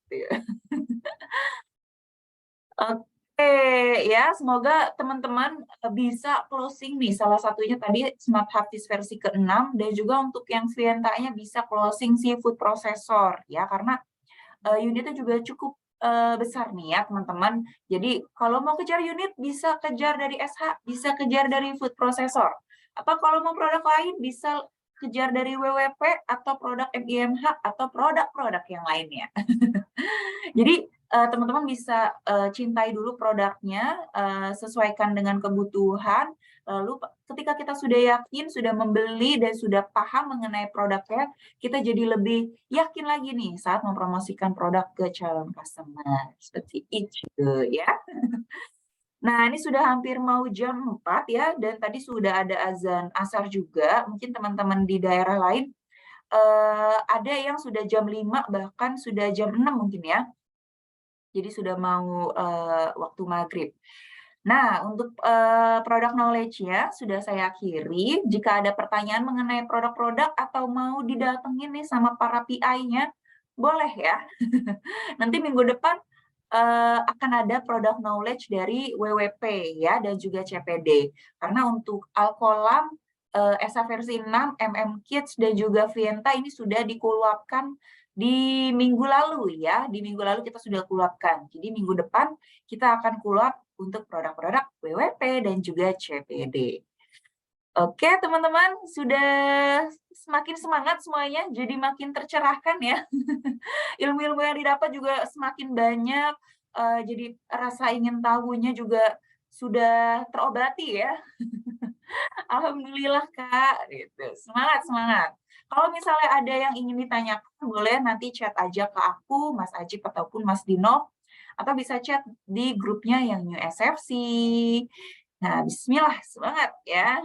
S1: Oke ya, semoga teman-teman bisa closing nih, salah satunya tadi Smart Harddisk versi ke-6, dan juga untuk yang Vienta-nya bisa closing si food processor ya, karena unitnya juga cukup besar nih ya teman-teman. Jadi kalau mau kejar unit bisa kejar dari SH, bisa kejar dari food processor. Atau kalau mau produk lain bisa kejar dari WWP atau produk MIMH atau produk-produk yang lainnya. Jadi teman-teman bisa cintai dulu produknya, sesuaikan dengan kebutuhan, lalu ketika kita sudah yakin, sudah membeli, dan sudah paham mengenai produknya, kita jadi lebih yakin lagi nih saat mempromosikan produk ke calon customer. Seperti itu ya. Nah, ini sudah hampir mau jam 4 ya, dan tadi sudah ada azan asar juga. Mungkin teman-teman di daerah lain ada yang sudah jam 5, bahkan sudah jam 6 mungkin ya. Jadi sudah mau waktu maghrib. Nah, untuk produk knowledge-nya sudah saya akhiri. Jika ada pertanyaan mengenai produk-produk atau mau didatengin nih sama para PI-nya, boleh ya. Nanti minggu depan akan ada produk knowledge dari WWP ya, dan juga CPD. Karena untuk Alkolam, ESA versi 6, MM Kids, dan juga Vienta ini sudah dikulapkan di minggu lalu ya. Di minggu lalu kita sudah kulapkan. Jadi minggu depan kita akan kulap untuk produk-produk WWP dan juga CPD. Oke teman-teman, sudah semakin semangat semuanya, jadi makin tercerahkan ya. Ilmu-ilmu yang didapat juga semakin banyak, jadi rasa ingin tahunya juga sudah terobati ya. Alhamdulillah Kak, gitu. Semangat, semangat. Kalau misalnya ada yang ingin ditanyakan, boleh nanti chat aja ke aku, Mas Ajib ataupun Mas Dino, atau bisa chat di grupnya yang New SFC. Nah, bismillah, semangat ya.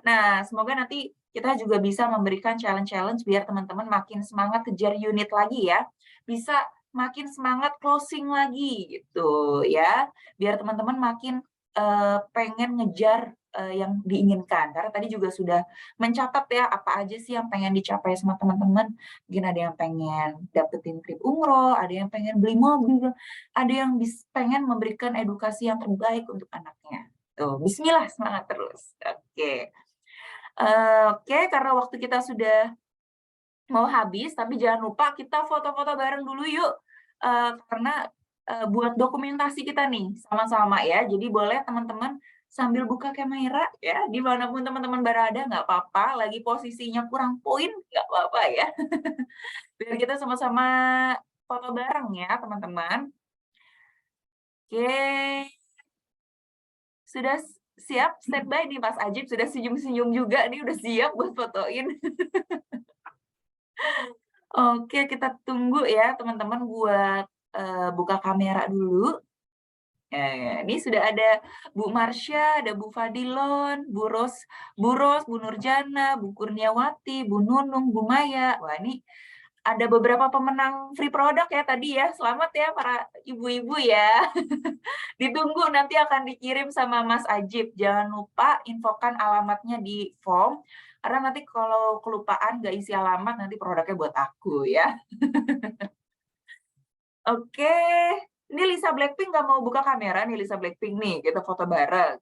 S1: Nah, semoga nanti kita juga bisa memberikan challenge-challenge biar teman-teman makin semangat kejar unit lagi ya. Bisa makin semangat closing lagi gitu ya. Biar teman-teman makin pengen ngejar yang diinginkan. Karena tadi juga sudah mencatat ya apa aja sih yang pengen dicapai sama teman-teman. Mungkin ada yang pengen dapetin trip umroh, ada yang pengen beli mobil, ada yang pengen memberikan edukasi yang terbaik untuk anaknya. Tuh, bismillah, semangat terus. Oke. Oke, karena waktu kita sudah mau habis, tapi jangan lupa kita foto-foto bareng dulu yuk. Karena buat dokumentasi kita nih sama-sama ya. Jadi boleh teman-teman sambil buka kamera ya, dimanapun teman-teman berada nggak apa-apa, lagi posisinya kurang poin nggak apa-apa ya. Biar kita sama-sama foto bareng ya teman-teman. Oke, sudah siap standby nih Mas Ajib, sudah senyum-senyum juga nih, udah siap buat fotoin. Oke, kita tunggu ya teman-teman buat buka kamera dulu. Ini sudah ada Bu Marsha, ada Bu Fadilon, Bu Ros, Bu Nurjana, Bu Kurniawati, Bu Nunung, Bu Maya. Wah, ini ada beberapa pemenang free product ya tadi ya. Selamat ya para ibu-ibu ya. Ditunggu nanti akan dikirim sama Mas Ajib. Jangan lupa infokan alamatnya di form. Karena nanti kalau kelupaan nggak isi alamat, nanti produknya buat aku ya. Oke. Ini Lisa Blackpink nggak mau buka kamera nih, Lisa Blackpink nih. Kita foto bareng.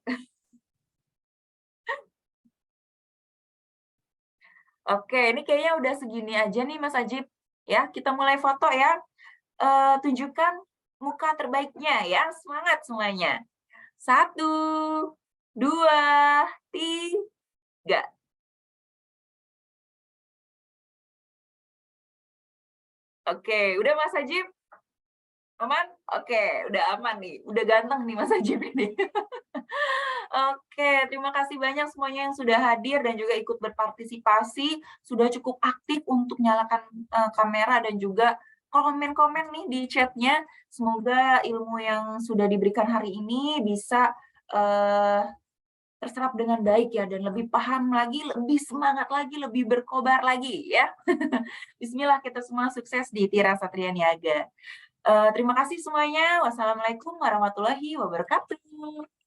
S1: Oke, ini kayaknya udah segini aja nih Mas Ajib. Ya, kita mulai foto ya. Tunjukkan muka terbaiknya ya. Semangat semuanya. 1, 2, 3. Oke, udah Mas Ajib? Aman? Oke, udah aman nih. Udah ganteng nih Mas Ajib ini. Oke, terima kasih banyak semuanya yang sudah hadir dan juga ikut berpartisipasi. Sudah cukup aktif untuk nyalakan kamera dan juga komen-komen nih di chatnya. Semoga ilmu yang sudah diberikan hari ini bisa terserap dengan baik ya, dan lebih paham lagi, lebih semangat lagi, lebih berkobar lagi ya. Bismillah, kita semua sukses di Tira Satria Niaga. Terima kasih semuanya. Wassalamualaikum warahmatullahi wabarakatuh.